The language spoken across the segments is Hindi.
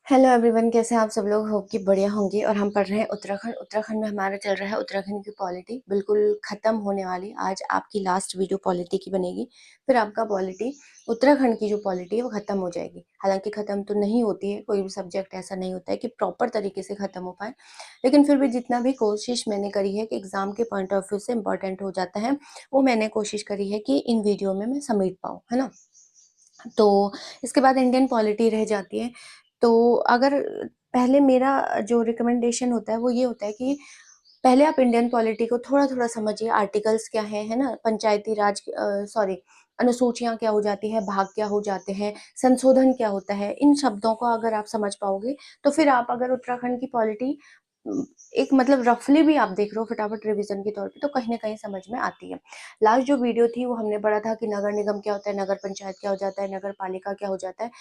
हेलो एवरीवन, कैसे हैं आप सब लोग। होप कि बढ़िया होंगे। और हम पढ़ रहे हैं उत्तराखंड में हमारा चल रहा है उत्तराखंड की पॉलिटी बिल्कुल खत्म होने वाली। आज आपकी लास्ट वीडियो पॉलिटी की बनेगी, फिर आपका पॉलिटी उत्तराखंड की जो पॉलिटी है वो खत्म हो जाएगी। हालांकि खत्म तो नहीं होती है, कोई भी सब्जेक्ट ऐसा नहीं होता है कि प्रॉपर तरीके से खत्म हो पाए, लेकिन फिर भी जितना भी कोशिश मैंने करी है कि एग्जाम के पॉइंट ऑफ व्यू से इंपॉर्टेंट हो जाता है, वो मैंने कोशिश करी है कि इन वीडियो में मैं समेट पाऊँ, है ना। तो इसके बाद इंडियन पॉलिटी रह जाती है। तो अगर पहले मेरा जो रिकमेंडेशन होता है वो ये होता है कि पहले आप इंडियन पॉलिटी को थोड़ा-थोड़ा समझिए। आर्टिकल्स क्या है ना? पंचायती राज सॉरी, अनुसूचियाँ क्या हो जाती है, भाग क्या हो जाते हैं, संशोधन क्या होता है, इन शब्दों को अगर आप समझ पाओगे, तो फिर आप अगर उत्तराखंड की पॉलिटी एक मतलब रफली भी आप देख रहे हो फटाफट रिवीजन के तौर पे, तो कहीं न कहीं समझ में आती है। लास्ट जो वीडियो थी वो हमने पढ़ा था कि नगर निगम क्या होता है, नगर पंचायत क्या हो जाता है, नगर पालिका क्या हो जाता है,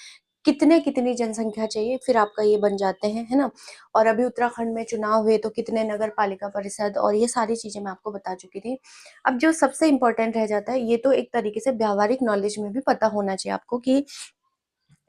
कितनी जनसंख्या चाहिए, फिर आपका ये बन जाते हैं, है ना? और अभी उत्तराखंड में चुनाव हुए तो कितने नगर पालिका परिषद, और ये सारी चीज़ें मैं आपको बता चुकी थी। अब जो सबसे इम्पोर्टेंट रह जाता है, ये तो एक तरीके से व्यावहारिक नॉलेज में भी पता होना चाहिए आपको कि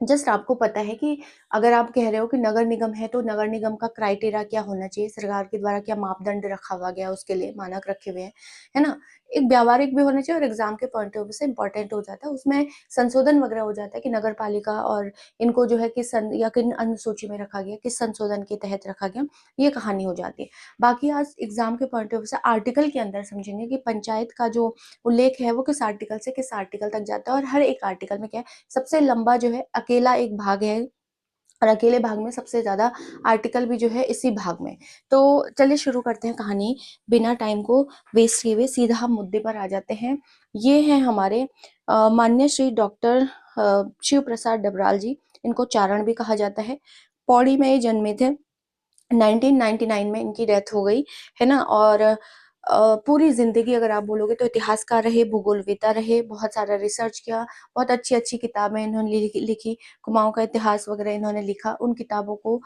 जस्ट आपको पता है कि अगर आप कह रहे हो कि नगर निगम है, तो नगर निगम का क्राइटेरिया क्या होना चाहिए, सरकार के द्वारा क्या मापदंड रखा हुआ गया, उसके लिए मानक रखे हुए हैं, है ना? एक व्यावहारिक भी होना चाहिए और एग्जाम के पॉइंट ऑफ व्यू से इंपॉर्टेंट हो जाता है। उसमें संशोधन वगैरह हो जाता है कि नगर पालिका और इनको जो है किस या किन अनुसूची में रखा गया, किस संशोधन के तहत रखा गया, ये कहानी हो जाती है। बाकी आज एग्जाम के पॉइंट ऑफ व्यू से आर्टिकल के अंदर समझेंगे कि पंचायत का जो उल्लेख है वो किस आर्टिकल से किस आर्टिकल तक जाता है, और हर एक आर्टिकल में क्या है, सबसे लंबा जो है अकेला एक भाग है, और अकेले भाग में सबसे ज्यादा आर्टिकल भी जो है इसी भाग में। तो चलिए शुरू करते हैं कहानी, बिना टाइम को वेस्ट किए हुए सीधा हम मुद्दे पर आ जाते हैं। ये हैं हमारे माननीय श्री डॉक्टर शिव प्रसाद डबराल जी। इनको चारण भी कहा जाता है। पौड़ी में ये जन्मे थे। 1999 में इनकी डेथ हो गई, है ना। और पूरी जिंदगी अगर आप बोलोगे तो इतिहासकार रहे, भूगोलवेता रहे, बहुत सारा रिसर्च किया, बहुत अच्छी अच्छी किताबें इन्होंने लिखी। कुमाऊं का इतिहास वगैरह इन्होंने लिखा। उन किताबों को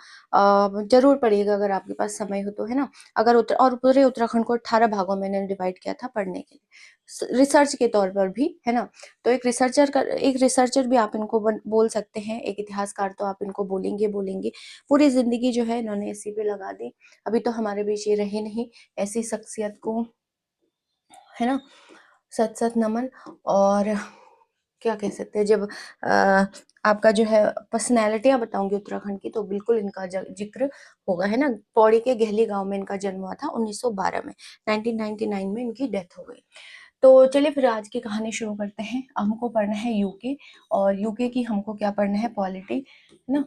जरूर पढ़िएगा अगर आपके पास समय हो तो, है ना। अगर और पूरे उत्तराखंड को 18 भागों में इन्होंने डिवाइड किया था पढ़ने के लिए, रिसर्च के तौर पर भी, है ना। तो एक रिसर्चर भी आप इनको बोल सकते हैं, एक इतिहासकार तो आप इनको बोलेंगे। पूरी जिंदगी जो है इन्होंने इसी पे लगा दी। अभी तो हमारे बीच ये रहे नहीं, ऐसी शख्सियत को, है ना, सत सत नमन। और क्या कह सकते हैं, जब आपका जो है पर्सनैलिटियां बताऊंगी उत्तराखंड की, तो बिल्कुल इनका जिक्र होगा, है ना। पौड़ी के गहली गांव में इनका जन्म हुआ था 1912 में। 1999 में इनकी डेथ हो गई। तो चलिए फिर आज की कहानी शुरू करते हैं। हमको पढ़ना है यूके, और यूके की हमको क्या पढ़ना है, पॉलिटी, है ना,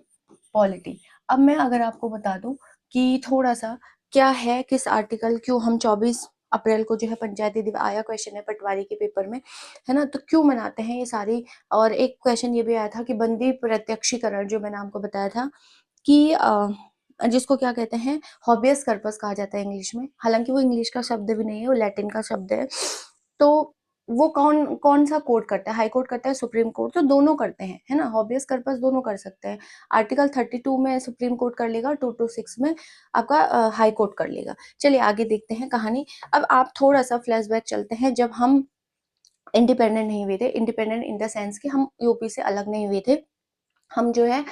पॉलिटी। अब मैं अगर आपको बता दूं कि थोड़ा सा क्या है, किस आर्टिकल, क्यों हम 24 अप्रैल को जो है पंचायती दिवस आया, क्वेश्चन है पटवारी के पेपर में, है ना, तो क्यों मनाते हैं ये सारी। और एक क्वेश्चन ये भी आया था कि बंदी प्रत्यक्षीकरण, जो मैंने आपको बताया था कि जिसको क्या कहते हैं, हॉबियस कर्पस कहा जाता है इंग्लिश में। हालांकि वो इंग्लिश का शब्द भी नहीं है, वो लैटिन का शब्द है। तो वो कौन कौन सा कोर्ट करता है, हाई कोर्ट करता है, सुप्रीम कोर्ट, तो दोनों करते हैं, है ना। हॉबियस कर्पस दोनों कर सकते हैं। आर्टिकल 32 में सुप्रीम कोर्ट कर लेगा, 226 में आपका हाई कोर्ट कर लेगा। चलिए आगे देखते हैं कहानी। अब आप थोड़ा सा फ्लैशबैक चलते हैं, जब हम इंडिपेंडेंट नहीं हुए थे, इंडिपेंडेंट इन द सेंस कि हम यूपी से अलग नहीं हुए थे, हम जो है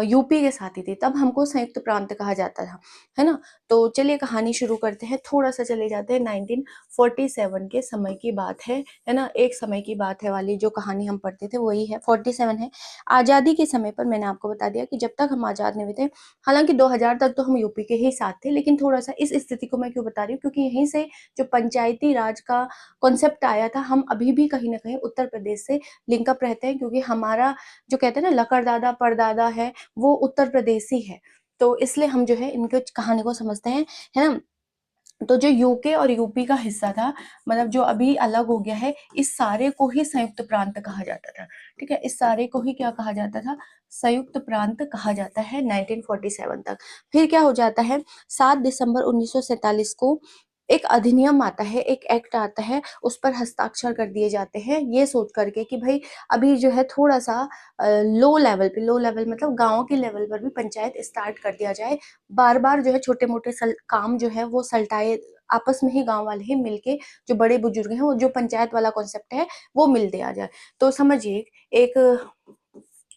यूपी के साथ ही थे, तब हमको संयुक्त प्रांत कहा जाता था, है ना। तो चलिए कहानी शुरू करते हैं। थोड़ा सा चले जाते हैं 1947 के समय की बात है ना। एक समय की बात है वाली जो कहानी हम पढ़ते थे वही है, 47 है। आजादी के समय पर मैंने आपको बता दिया कि जब तक हम आजाद नहीं हुए थे, हालांकि 2000 तक तो हम यूपी के ही साथ थे, लेकिन थोड़ा सा इस स्थिति को मैं क्यों बता रही हूँ, क्योंकि यहीं से जो पंचायती राज का कॉन्सेप्ट आया था, हम अभी भी कहीं ना कहीं उत्तर प्रदेश से लिंकअप रहते हैं, क्योंकि हमारा जो कहते हैं ना लकड़दादा परदादा है, वो उत्तर प्रदेशी है। तो इसलिए हम जो है इनके कहानी को समझते हैं, है ना। तो जो यूके और यूपी का हिस्सा था, मतलब जो अभी अलग हो गया है, इस सारे को ही संयुक्त प्रांत कहा जाता था। ठीक है, इस सारे को ही क्या कहा जाता था, संयुक्त प्रांत कहा जाता है 1947 तक। फिर क्या हो जाता है, 7 दिसंबर 1947 को एक अधिनियम आता है, एक एक्ट आता है, उस पर हस्ताक्षर कर दिए जाते हैं, ये सोच करके कि भाई अभी जो है थोड़ा सा लो लेवल पे, लो लेवल मतलब गाँव के लेवल पर भी पंचायत स्टार्ट कर दिया जाए। बार बार जो है छोटे मोटे काम जो है वो सल्टाए, आपस में ही गांव वाले ही मिलके, जो बड़े बुजुर्ग हैं, वो जो पंचायत वाला कॉन्सेप्ट है वो मिल दिया जाए। तो समझिए, एक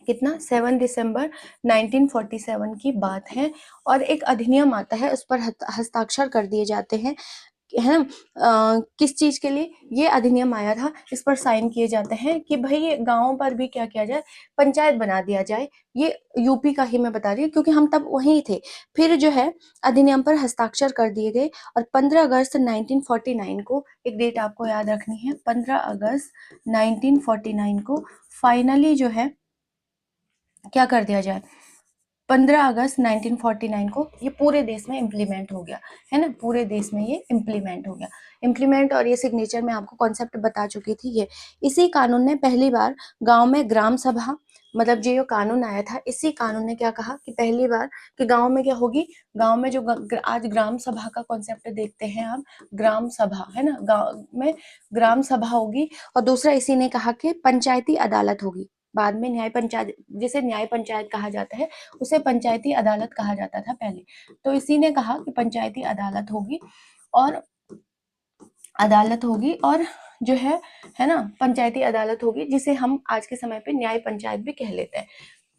कितना 7 दिसंबर 1947 की बात है। और एक अधिनियम आता है, उस पर हस्ताक्षर कर दिए जाते हैं, है ना। किस चीज के लिए ये अधिनियम आया था, इस पर साइन किए जाते हैं कि भाई ये गाँव पर भी क्या किया जाए, पंचायत बना दिया जाए। ये यूपी का ही मैं बता रही हूँ क्योंकि हम तब वहीं थे। फिर जो है अधिनियम पर हस्ताक्षर कर दिए गए और 15 अगस्त 1949 को, एक डेट आपको याद रखनी है, 15 अगस्त 1949 को फाइनली जो है क्या कर दिया जाए, 15 अगस्त 1949 को ये पूरे देश में इम्प्लीमेंट हो गया, है ना। पूरे देश में ये इम्प्लीमेंट हो गया। इम्प्लीमेंट और ये सिग्नेचर में आपको कॉन्सेप्ट बता चुकी थी। ये इसी कानून ने पहली बार गांव में ग्राम सभा, मतलब जो कानून आया था, इसी कानून ने क्या कहा कि पहली बार कि गांव में क्या होगी, गांव में जो आज ग्राम सभा का कॉन्सेप्ट देखते हैं आप, ग्राम सभा, है ना, गांव में ग्राम सभा होगी। और दूसरा इसी ने कहा कि पंचायती अदालत होगी। बाद में न्याय पंचायत, जिसे न्याय पंचायत कहा जाता है, उसे पंचायती अदालत कहा जाता था पहले। तो इसी ने कहा कि पंचायती अदालत होगी और जो है ना, पंचायती अदालत होगी, जिसे हम आज के समय पे न्याय पंचायत भी कह लेते हैं।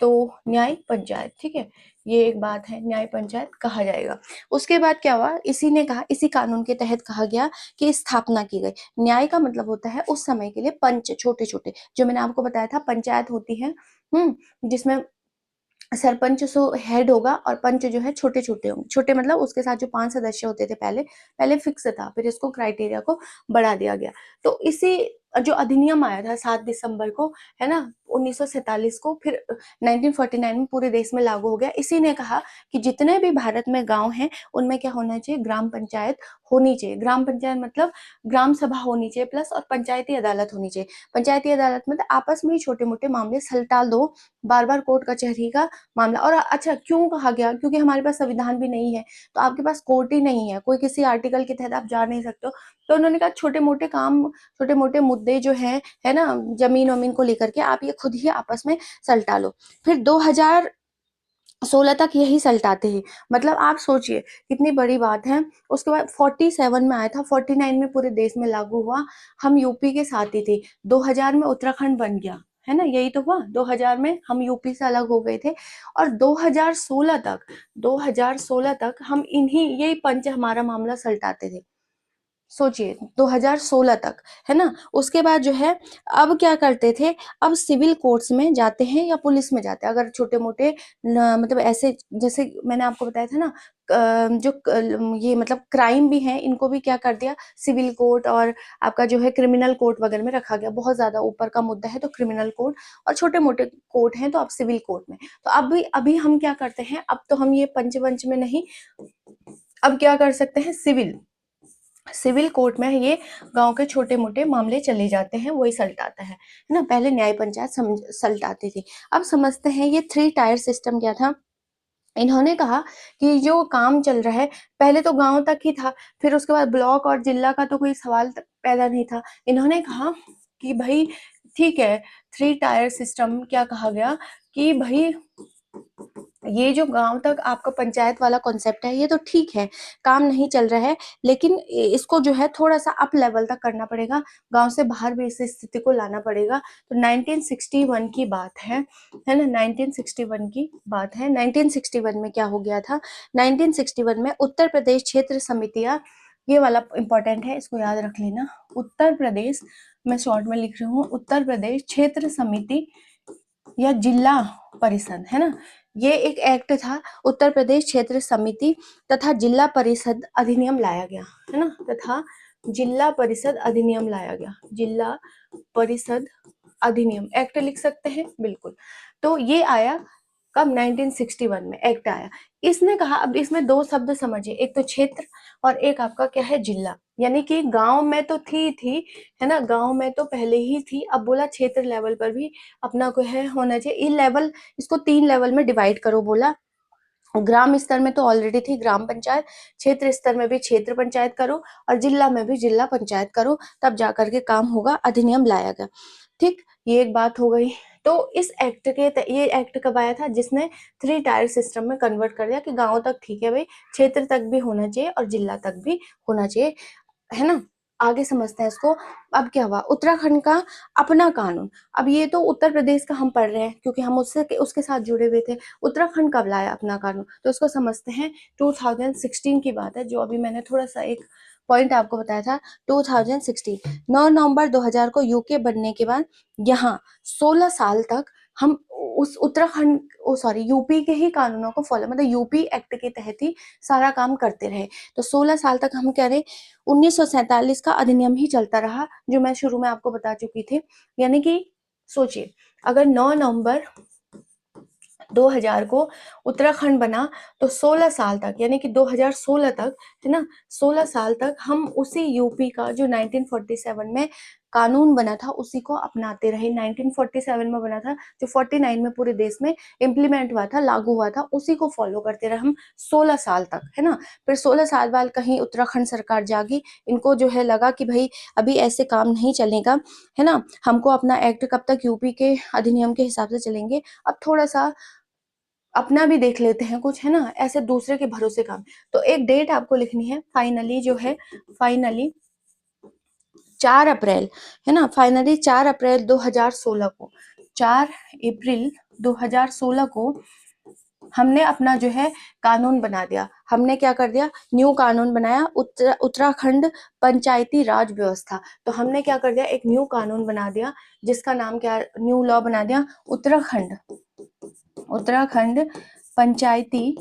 तो न्याय पंचायत, ठीक है, ये एक बात है, न्याय पंचायत कहा जाएगा। उसके बाद क्या हुआ, इसी ने कहा, इसी कानून के तहत कहा गया कि स्थापना की गई। न्याय का मतलब होता है उस समय के लिए पंच, छोटे छोटे, जो मैंने आपको बताया था पंचायत होती है, जिसमें सरपंच सो हेड होगा और पंच जो है छोटे छोटे होंगे। छोटे मतलब उसके साथ जो 5 सदस्य होते थे पहले फिक्स था, फिर इसको क्राइटेरिया को बढ़ा दिया गया। तो इसी जो अधिनियम आया था 7 दिसंबर को, है ना, 1947 को, फिर 1949 में पूरे देश में लागू हो गया। इसी ने कहा कि जितने भी भारत में गांव हैं उनमें क्या होना चाहिए, ग्राम पंचायत होनी चाहिए। ग्राम पंचायत मतलब ग्राम सभा होनी चाहिए प्लस, और पंचायती अदालत होनी चाहिए। पंचायती अदालत में आपस में ही छोटे मोटे मामले सलटा दो, बार बार कोर्ट कचहरी का मामला। और अच्छा क्यों कहा गया, क्योंकि हमारे पास संविधान भी नहीं है, तो आपके पास कोर्ट ही नहीं है, कोई किसी आर्टिकल के तहत आप जा नहीं सकते हो। तो उन्होंने कहा छोटे मोटे काम, छोटे मोटे मुद्दे जो है ना, जमीन वमीन को लेकर के आप ये खुद ही आपस में सलटा लो। फिर 2016 तक यही सलटाते हैं, मतलब आप सोचिए कितनी बड़ी बात है। उसके बाद 47 में आया था, 49 में पूरे देश में लागू हुआ, हम यूपी के साथ ही थे। 2000 में उत्तराखंड बन गया, है ना, यही तो हुआ। 2000 में हम यूपी से अलग हो गए थे और 2016 तक हम इन्हीं, यही पंच हमारा मामला सलटाते थे। सोचिए 2016 तक, है ना। उसके बाद जो है अब क्या करते थे, अब सिविल कोर्ट्स में जाते हैं या पुलिस में जाते हैं, अगर छोटे मोटे मतलब ऐसे, जैसे मैंने आपको बताया था ना, ये मतलब क्राइम भी है, इनको भी क्या कर दिया, सिविल कोर्ट और आपका जो है क्रिमिनल कोर्ट वगैरह में रखा गया। बहुत ज्यादा ऊपर का मुद्दा है तो क्रिमिनल कोर्ट, और छोटे मोटे कोर्ट हैं तो आप सिविल कोर्ट में। तो अभी हम क्या करते हैं, अब तो हम ये पंचवंच में नहीं, अब क्या कर सकते हैं, सिविल कोर्ट में ये गांव के छोटे मोटे मामले चले जाते हैं, वही सलटाता है ना। पहले न्याय पंचायत सलटाती थी। अब समझते हैं ये 3 टायर सिस्टम क्या था। इन्होंने कहा कि जो काम चल रहा है, पहले तो गांव तक ही था, फिर उसके बाद ब्लॉक और जिला का तो कोई सवाल पैदा नहीं था। इन्होंने कहा कि भाई ठीक है, 3 टायर सिस्टम, क्या कहा गया कि भाई ये जो गांव तक आपका पंचायत वाला कॉन्सेप्ट है, ये तो ठीक है, काम नहीं चल रहा है, लेकिन इसको जो है थोड़ा सा अप लेवल तक करना पड़ेगा, गांव से बाहर भी इस स्थिति को लाना पड़ेगा। तो 1961 की बात है ना, 1961 की बात है। 1961 में क्या हो गया था, 1961 में उत्तर प्रदेश क्षेत्र समितियां, ये वाला इंपॉर्टेंट है, इसको याद रख लेना। उत्तर प्रदेश, मैं शॉर्ट में लिख रही हूँ, उत्तर प्रदेश क्षेत्र समिति या जिला परिषद, है ना, ये एक एक्ट था। उत्तर प्रदेश क्षेत्र समिति तथा जिला परिषद अधिनियम लाया गया, है ना, तथा जिला परिषद अधिनियम लाया गया, जिला परिषद अधिनियम, एक्ट लिख सकते हैं बिल्कुल। तो ये आया कब, 1961 में एक्ट आया। इसने कहा, अब इसमें 2 शब्द समझिए, एक तो क्षेत्र और एक आपका क्या है, जिला। यानी कि गांव में तो थी, है ना, गांव में तो पहले ही थी, अब बोला क्षेत्र लेवल पर भी अपना को है होना चाहिए। इन लेवल, इसको 3 लेवल में डिवाइड करो बोला। ग्राम स्तर में तो ऑलरेडी थी ग्राम पंचायत, क्षेत्र स्तर में भी क्षेत्र पंचायत करो, और जिला में भी जिला पंचायत करो, तब जाकर के काम होगा। अधिनियम लाया गया, ठीक, ये एक बात हो गई। तो इस एक्ट के ये एक्ट कब आया था, जिसने 3 टायर सिस्टम में कन्वर्ट कर दिया कि गांव तक ठीक है भाई, क्षेत्र तक भी होना चाहिए और जिला तक भी होना चाहिए, है ना। आगे समझते हैं इसको। अब क्या हुआ, उत्तराखंड का अपना कानून। अब ये तो उत्तर प्रदेश का हम पढ़ रहे हैं क्योंकि हम उससे उसके साथ जुड़े हुए थे। उत्तराखंड कब लाया अपना कानून, तो इसको समझते हैं। 2016 की बात है, जो अभी मैंने थोड़ा सा एक पॉइंट आपको बताया था। 2016 9 नवंबर 2000 को यूके बनने के बाद यहाँ 16 साल तक हम उस उत्तराखंड सॉरी यूपी के ही कानूनों को फॉलो, मतलब यूपी एक्ट के तहत ही सारा काम करते रहे। तो 16 साल तक हम कह रहे 1947 का अधिनियम ही चलता रहा, जो मैं शुरू में आपको बता चुकी थी। यानी कि सोचिए, अगर 9 नवंबर 2000 को उत्तराखंड बना तो 16 साल तक, यानी कि 2016 तक, है ना, 16 साल तक हम उसी यूपी का जो 1947 में कानून बना था उसी को अपनाते रहे। 1947 में बना था, जो 49 में पूरे देश में इम्प्लीमेंट हुआ था, लागू हुआ था, उसी को फॉलो करते रहे हम 16 साल तक, है ना। फिर 16 साल बाद कहीं उत्तराखंड सरकार जागी, इनको जो है लगा कि भाई अभी ऐसे काम नहीं चलेगा, है ना, हमको अपना एक्ट कब तक यूपी के अधिनियम के हिसाब से चलेंगे, अब थोड़ा सा अपना भी देख लेते हैं कुछ, है ना, ऐसे दूसरे के भरोसे काम। तो एक डेट आपको लिखनी है फाइनली, जो है फाइनली 4 अप्रैल, है ना, फाइनली 4 अप्रैल 2016 को, 4 अप्रैल 2016 को हमने अपना जो है कानून बना दिया। हमने क्या कर दिया, न्यू कानून बनाया, उत्तराखंड पंचायती राज व्यवस्था। तो हमने क्या कर दिया, एक न्यू कानून बना दिया, जिसका नाम क्या, न्यू लॉ बना दिया, उत्तराखंड पंचायती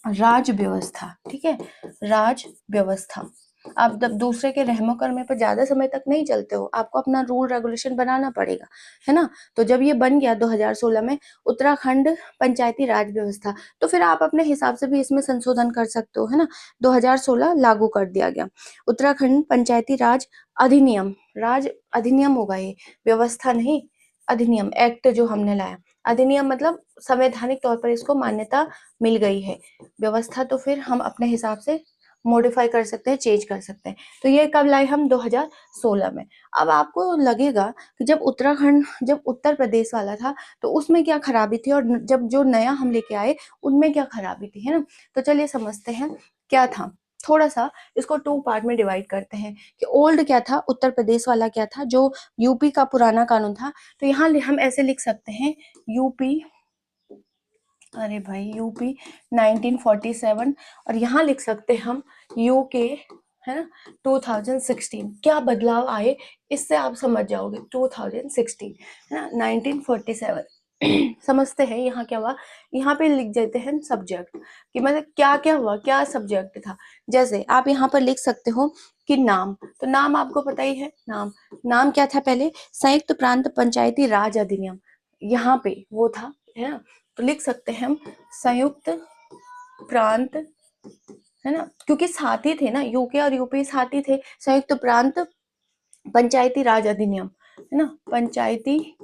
राज व्यवस्था। ठीक है, राज व्यवस्था। आप जब दूसरे के रहमो करमे पर ज्यादा समय तक नहीं चलते हो, आपको अपना रूल रेगुलेशन बनाना पड़ेगा, है ना। तो जब ये बन गया 2016 में उत्तराखंड पंचायती राज व्यवस्था, तो फिर आप अपने हिसाब से भी इसमें संशोधन कर सकते हो, है ना। 2016 लागू कर दिया गया उत्तराखंड पंचायती राज अधिनियम। राज अधिनियम होगा ये, व्यवस्था नहीं, अधिनियम, एक्ट जो हमने लाया। अधिनियम मतलब संवैधानिक तौर पर इसको मान्यता मिल गई है। व्यवस्था तो फिर हम अपने हिसाब से मॉडिफाई कर सकते हैं, चेंज कर सकते हैं। तो ये कब लाए हम, 2016 में। अब आपको लगेगा कि जब उत्तराखंड, जब उत्तर प्रदेश वाला था तो उसमें क्या खराबी थी, और जब जो नया हम लेके आए उनमें क्या खराबी थी, है ना। तो चलिए समझते हैं क्या था। थोड़ा सा इसको 2 पार्ट में डिवाइड करते हैं कि ओल्ड क्या था, उत्तर प्रदेश वाला क्या था, जो यूपी का पुराना कानून था। तो यहाँ हम ऐसे लिख सकते हैं, यूपी, अरे भाई यूपी 1947, और यहाँ लिख सकते हैं हम यूके, है ना, 2016। क्या बदलाव आए इससे आप समझ जाओगे। 2016, है ना, 1947 समझते हैं। यहाँ क्या हुआ, यहाँ पे लिख देते हैं सब्जेक्ट, कि मतलब क्या क्या हुआ, क्या सब्जेक्ट था। जैसे आप यहाँ पर लिख सकते हो कि नाम, तो नाम आपको पता ही है, नाम, नाम क्या था पहले, संयुक्त प्रांत पंचायती राज अधिनियम, यहाँ पे वो था, है ना। तो लिख सकते हैं हम संयुक्त प्रांत, है ना, क्योंकि साथ ही थे ना, यूके और यूपी साथ ही थे। संयुक्त प्रांत पंचायती राज अधिनियम, है ना, पंचायती,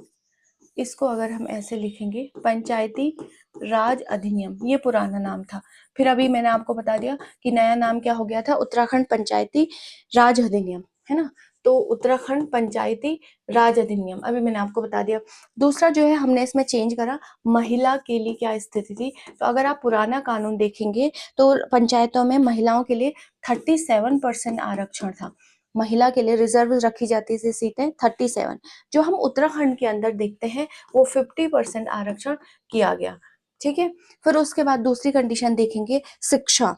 इसको अगर हम ऐसे लिखेंगे, पंचायती राज अधिनियम, ये पुराना नाम था। फिर अभी मैंने आपको बता दिया कि नया नाम क्या हो गया था, उत्तराखंड पंचायती राज अधिनियम, है ना। तो उत्तराखंड पंचायती राज अधिनियम अभी मैंने आपको बता दिया। दूसरा जो है हमने इसमें चेंज करा, महिला के लिए क्या स्थिति थी। तो अगर आप पुराना कानून देखेंगे तो पंचायतों में महिलाओं के लिए 37% आरक्षण था। महिला के लिए रिजर्व रखी जाती थी सीटें 37। जो हम उत्तराखंड के अंदर देखते हैं वो 50% आरक्षण किया गया। ठीक है, फिर उसके बाद दूसरी कंडीशन देखेंगे, शिक्षा।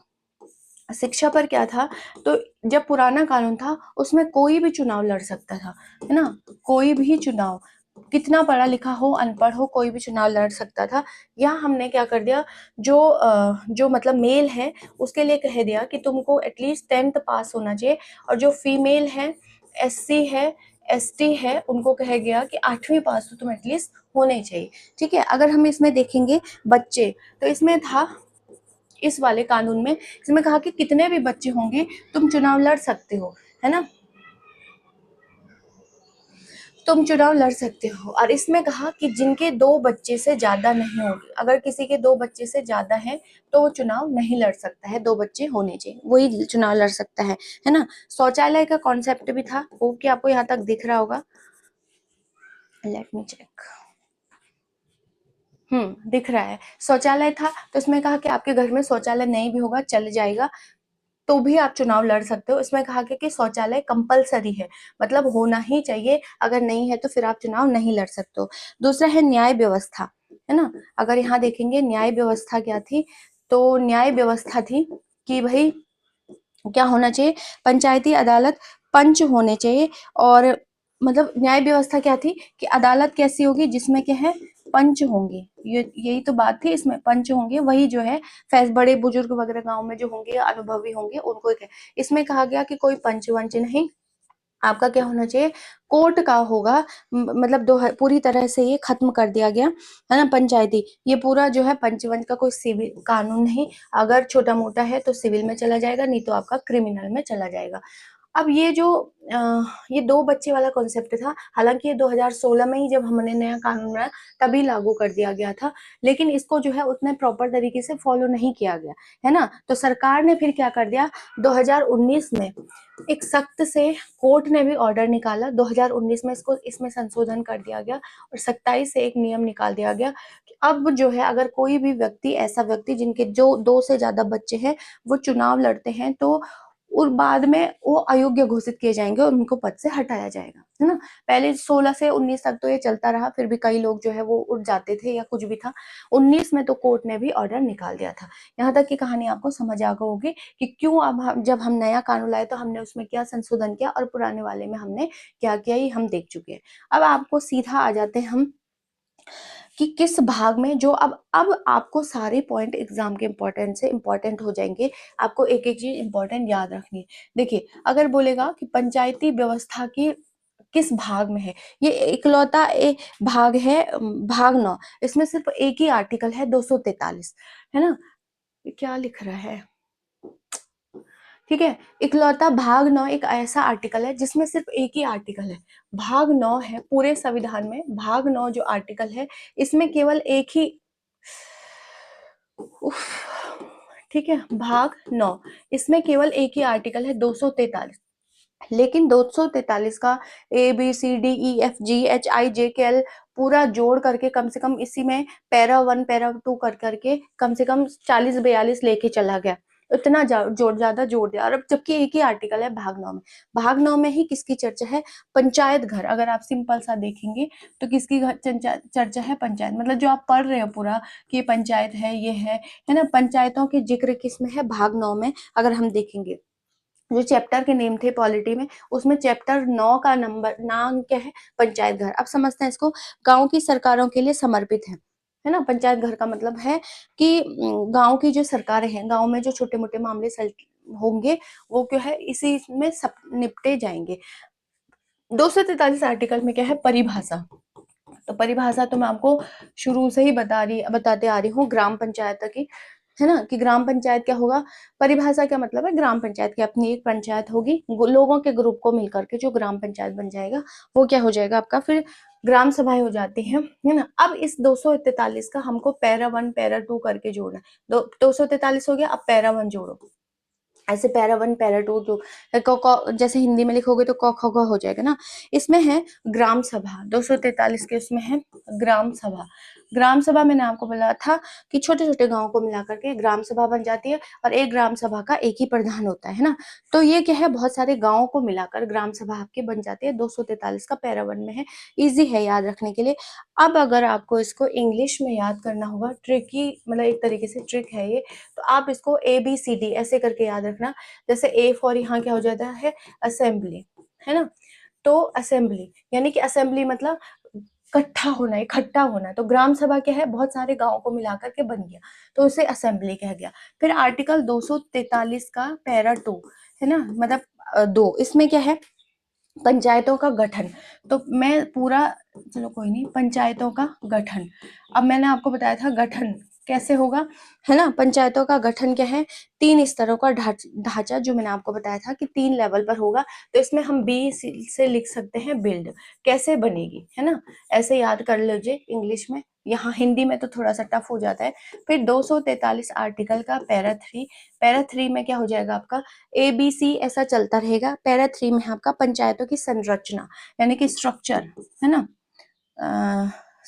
शिक्षा पर क्या था, तो जब पुराना कानून था उसमें कोई भी चुनाव लड़ सकता था, है ना, कोई भी चुनाव, कितना पढ़ा लिखा हो अनपढ़ हो, कोई भी चुनाव लड़ सकता था। यहाँ हमने क्या कर दिया, जो मतलब मेल है उसके लिए कह दिया कि तुमको एटलीस्ट 10th पास होना चाहिए, और जो फीमेल है, एससी है, एसटी है, उनको कह गया कि 8वीं पास तो तुम एटलीस्ट होने चाहिए। ठीक है, अगर हम इसमें देखेंगे बच्चे, तो इसमें था, इस वाले कानून में इसमें कहा कि कितने भी बच्चे होंगे तुम चुनाव लड़ सकते हो, है ना, तुम चुनाव लड़ सकते हो। और इसमें कहा कि जिनके 2 बच्चे से ज्यादा नहीं होंगे, अगर किसी के 2 बच्चे से ज्यादा है तो वो चुनाव नहीं लड़ सकता है, 2 बच्चे होने चाहिए, वही चुनाव लड़ सकता है ना। शौचालय का कॉन्सेप्ट भी था, वो कि आपको यहाँ तक दिख रहा होगा, लेट मी चेक, दिख रहा है, शौचालय था। तो इसमें कहा कि आपके घर में शौचालय नहीं भी होगा चल जाएगा, तो भी आप चुनाव लड़ सकते हो। इसमें कहा गया कि शौचालय कंपलसरी है, मतलब होना ही चाहिए, अगर नहीं है तो फिर आप चुनाव नहीं लड़ सकते हो। दूसरा है न्याय व्यवस्था, है ना। अगर यहाँ देखेंगे न्याय व्यवस्था क्या थी, तो न्याय व्यवस्था थी कि भाई क्या होना चाहिए, पंचायती अदालत पंच होने चाहिए। और मतलब न्याय व्यवस्था क्या थी कि अदालत कैसी होगी, जिसमें क्या है पंच होंगे, ये यही तो बात थी, इसमें पंच होंगे, वही जो है बड़े बुजुर्ग वगैरह गांव में जो होंगे अनुभवी होंगे उनको। इसमें कहा गया कि कोई पंच वंच नहीं, आपका क्या होना चाहिए, कोर्ट का होगा। मतलब पूरी तरह से ये खत्म कर दिया गया, है ना, पंचायती। ये पूरा जो है पंचवंच का कोई सिविल कानून नहीं, अगर छोटा मोटा है तो सिविल में चला जाएगा, नहीं तो आपका क्रिमिनल में चला जाएगा। अब ये जो ये 2 बच्चे वाला कॉन्सेप्ट था, हालांकि ये 2016 में ही जब हमने नया कानून बनाया तभी लागू कर दिया गया था, लेकिन इसको जो है उतने प्रॉपर तरीके से फॉलो नहीं किया गया, है ना। तो सरकार ने फिर क्या कर दिया, 2019 में एक सख्त से कोर्ट ने भी ऑर्डर निकाला, 2019 में इसमें संशोधन कर दिया गया और 27 से एक नियम निकाल दिया गया कि अब जो है अगर कोई भी व्यक्ति, ऐसा व्यक्ति जिनके जो 2 से ज्यादा बच्चे हैं, वो चुनाव लड़ते हैं, तो और बाद में वो अयोग्य घोषित किए जाएंगे और उनको पद से हटाया जाएगा, है ना। पहले 16 से 19 तक तो ये चलता रहा, फिर भी कई लोग जो है वो उठ जाते थे या कुछ भी था। 19 में तो कोर्ट ने भी ऑर्डर निकाल दिया था। यहाँ तक की कहानी आपको समझ आ गई होगी कि क्यों अब जब हम नया कानून लाए तो हमने उसमें क्या संशोधन किया और पुराने वाले में हमने क्या किया, ये हम देख चुके हैं। अब आपको सीधा आ जाते हैं हम कि किस भाग में जो अब आपको सारे पॉइंट एग्जाम के इंपॉर्टेंट हो जाएंगे। आपको एक एक चीज इंपॉर्टेंट याद रखनी है। देखिए, अगर बोलेगा कि पंचायती व्यवस्था की किस भाग में है, ये इकलौता भाग है, भाग 9। इसमें सिर्फ एक ही आर्टिकल है, 243, है ना। क्या लिख रहा है, ठीक है। इकलौता भाग 9 एक ऐसा आर्टिकल है जिसमें सिर्फ एक ही आर्टिकल है, भाग 9 है पूरे संविधान में। भाग 9 जो आर्टिकल है, इसमें केवल एक ही, ठीक है, भाग 9, इसमें केवल एक ही आर्टिकल है, 243। लेकिन 243 का ABCDEFGHIJKL पूरा जोड़ करके कम से कम इसी में पैरा 1 पैरा 2 कर करके कम से कम 40-42 लेके चला गया, इतना ज्यादा जोड़ दिया। और अब जबकि एक ही आर्टिकल है भाग 9 में, भाग 9 में ही किसकी चर्चा है, पंचायत घर। अगर आप सिंपल सा देखेंगे तो किसकी चर्चा है, पंचायत। मतलब जो आप पढ़ रहे हो पूरा कि पंचायत है, ये है ना, पंचायतों के जिक्र किसमें है, भाग 9 में। अगर हम देखेंगे जो चैप्टर के नेम थे पॉलिटी में, उसमें चैप्टर 9 का नाम क्या है, पंचायत घर। अब समझते हैं इसको, गांव की सरकारों के लिए समर्पित है ना। पंचायत घर का मतलब है कि गांव की जो सरकारें हैं, गांव में जो छोटे मोटे मामले होंगे, वो क्या है इसी में सब निपटे जाएंगे। 243 आर्टिकल में क्या है, परिभाषा। तो परिभाषा तो मैं आपको शुरू से ही बताते आ रही हूँ ग्राम पंचायत की, है ना, कि ग्राम पंचायत क्या होगा। परिभाषा क्या मतलब है, ग्राम पंचायत की अपनी एक पंचायत होगी, लोगों के ग्रुप को मिलकर के जो ग्राम पंचायत बन जाएगा, वो क्या हो जाएगा आपका, फिर ग्राम सभाएं हो जाती हैं, है ना। अब इस 243 का हमको पैरा 1 पैरा 2 करके जोड़ना है। 243 हो गया, अब पैरा 1 जोड़ो। ऐसे पैरा 1 पैरा 2 जो जैसे हिंदी में लिखोगे तो क ख ग हो जाएगा ना। इसमें है ग्राम सभा, 243 के उसमें है ग्राम सभा। ग्राम सभा मैंने आपको बोला था कि छोटे छोटे गांव को मिलाकर के ग्राम सभा बन जाती है, और एक ग्राम सभा का एक ही प्रधान होता है ना। तो ये क्या है, बहुत सारे गांवों को मिलाकर ग्राम सभा आपकी बन जाती है। 243 का पैरा 1 में है, इजी है याद रखने के लिए। अब अगर आपको इसको इंग्लिश में याद करना होगा, ट्रिकी, मतलब एक तरीके से ट्रिक है ये, तो आप इसको ABCD ऐसे करके याद रखना। जैसे A फॉर यहाँ क्या हो जाता है, असेंबली, है ना। तो असेंबली यानी कि असेंबली मतलब इकट्ठा होना, इकट्ठा होना। तो ग्राम सभा क्या है, बहुत सारे गांवों को मिलाकर के बन गया, तो उसे असेंबली कह गया। फिर आर्टिकल 243 का पैरा 2, है ना, मतलब 2, इसमें क्या है, पंचायतों का गठन। तो मैं पूरा, चलो कोई नहीं, पंचायतों का गठन। अब मैंने आपको बताया था गठन कैसे होगा, है ना। पंचायतों का गठन क्या है, 3 स्तरों का ढांचा, जो मैंने आपको बताया था कि 3 लेवल पर होगा। तो इसमें हम B से लिख सकते हैं बिल्ड, कैसे बनेगी, है ना। ऐसे याद कर लीजिए इंग्लिश में, यहाँ हिंदी में तो थोड़ा सा टफ हो जाता है। फिर 243 आर्टिकल का पैरा 3, पैरा 3 में क्या हो जाएगा आपका, ABC ऐसा चलता रहेगा। पैरा 3 में आपका पंचायतों की संरचना यानी कि स्ट्रक्चर, है ना,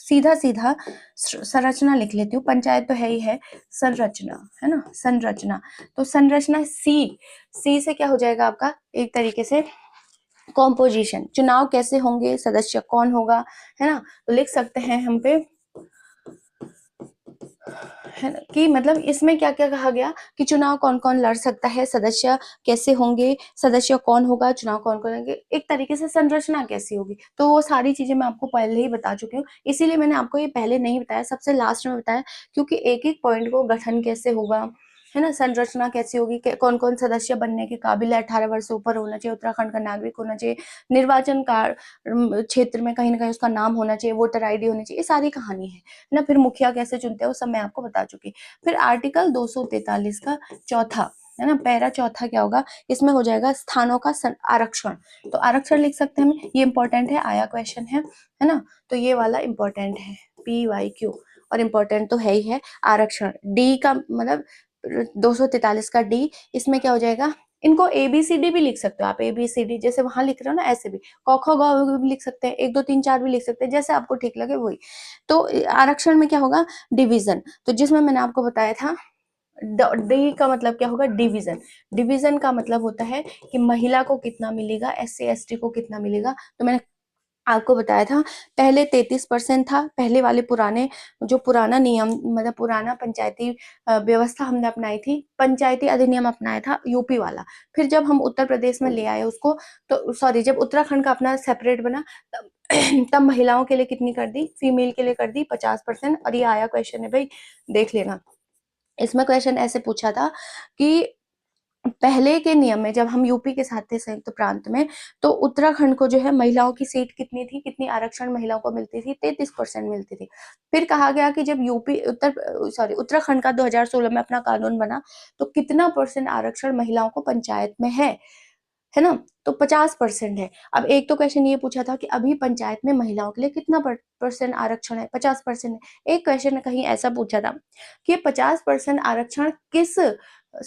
सीधा सीधा संरचना लिख लेती हूँ, पंचायत तो है ही है, संरचना है ना, संरचना। तो संरचना सी से क्या हो जाएगा आपका, एक तरीके से कॉम्पोजिशन, चुनाव कैसे होंगे, सदस्य कौन होगा, है ना। तो लिख सकते हैं हम पे, है ना, कि मतलब इसमें क्या क्या कहा गया कि चुनाव कौन कौन लड़ सकता है, सदस्य कैसे होंगे, सदस्य कौन होगा, चुनाव कौन कौन होंगे, एक तरीके से संरचना कैसी होगी। तो वो सारी चीजें मैं आपको पहले ही बता चुकी हूँ, इसीलिए मैंने आपको ये पहले नहीं बताया, सबसे लास्ट में बताया, क्योंकि एक एक पॉइंट को गठन कैसे होगा, है ना, संरचना कैसी होगी, कौन कौन सदस्य बनने के काबिल है, 18 वर्ष से ऊपर होना चाहिए, उत्तराखंड का नागरिक होना चाहिए, निर्वाचन क्षेत्र में कहीं ना कहीं उसका नाम होना चाहिए, वोटर आईडी होनी चाहिए, ये सारी कहानी है ना। फिर मुखिया कैसे चुनते हैं वो सब मैं आपको बता चुकी। फिर आर्टिकल 243 का चौथा, है ना, पैरा चौथा क्या होगा, इसमें हो जाएगा स्थानों का आरक्षण। तो आरक्षण लिख सकते हैं हम, ये इंपॉर्टेंट है, आया क्वेश्चन है ना। तो ये वाला इंपॉर्टेंट है, PYQ, और इम्पोर्टेंट तो है ही है। आरक्षण डी का मतलब 243 का डी, इसमें क्या हो जाएगा, इनको ABCD भी लिख सकते हो आप, ABCD जैसे वहां लिख रहे हो ना, ऐसे भी क ख ग भी लिख सकते हैं, 1 2 3 4 भी लिख सकते हैं, जैसे आपको ठीक लगे वही। तो आरक्षण में क्या होगा, डिवीजन, तो जिसमें मैंने आपको बताया था, डी का मतलब क्या होगा, डिवीजन। डिवीजन का मतलब होता है कि महिला को कितना मिलेगा, SC ST को कितना मिलेगा। तो मैंने आपको बताया था, पहले 33% था, पहले वाले पुराने, जो पुराना नियम मतलब पुराना पंचायती व्यवस्था हमने अपनाई थी, पंचायती अधिनियम अपनाया था यूपी वाला। फिर जब हम उत्तर प्रदेश में ले आए उसको, तो सॉरी, जब उत्तराखंड का अपना सेपरेट बना, तब तब महिलाओं के लिए कितनी कर दी, फीमेल के लिए कर दी 50%। और ये आया क्वेश्चन है भाई, देख लेना। इसमें क्वेश्चन ऐसे पूछा था कि पहले के नियम में जब हम यूपी के साथ थे संयुक्त प्रांत में, तो उत्तराखंड को जो है महिलाओं की सीट कितनी थी, कितनी आरक्षण महिलाओं को मिलती थी, 33% मिलती थी। फिर कहा गया कि जब यूपी उत्तराखंड का 2016 में अपना कानून बना, तो कितना परसेंट आरक्षण महिलाओं को पंचायत में है ना। तो 50% है। अब एक तो क्वेश्चन ये पूछा था कि अभी पंचायत में महिलाओं के लिए कितना परसेंट आरक्षण है, 50% है। एक क्वेश्चन कहीं ऐसा पूछा था कि 50% आरक्षण किस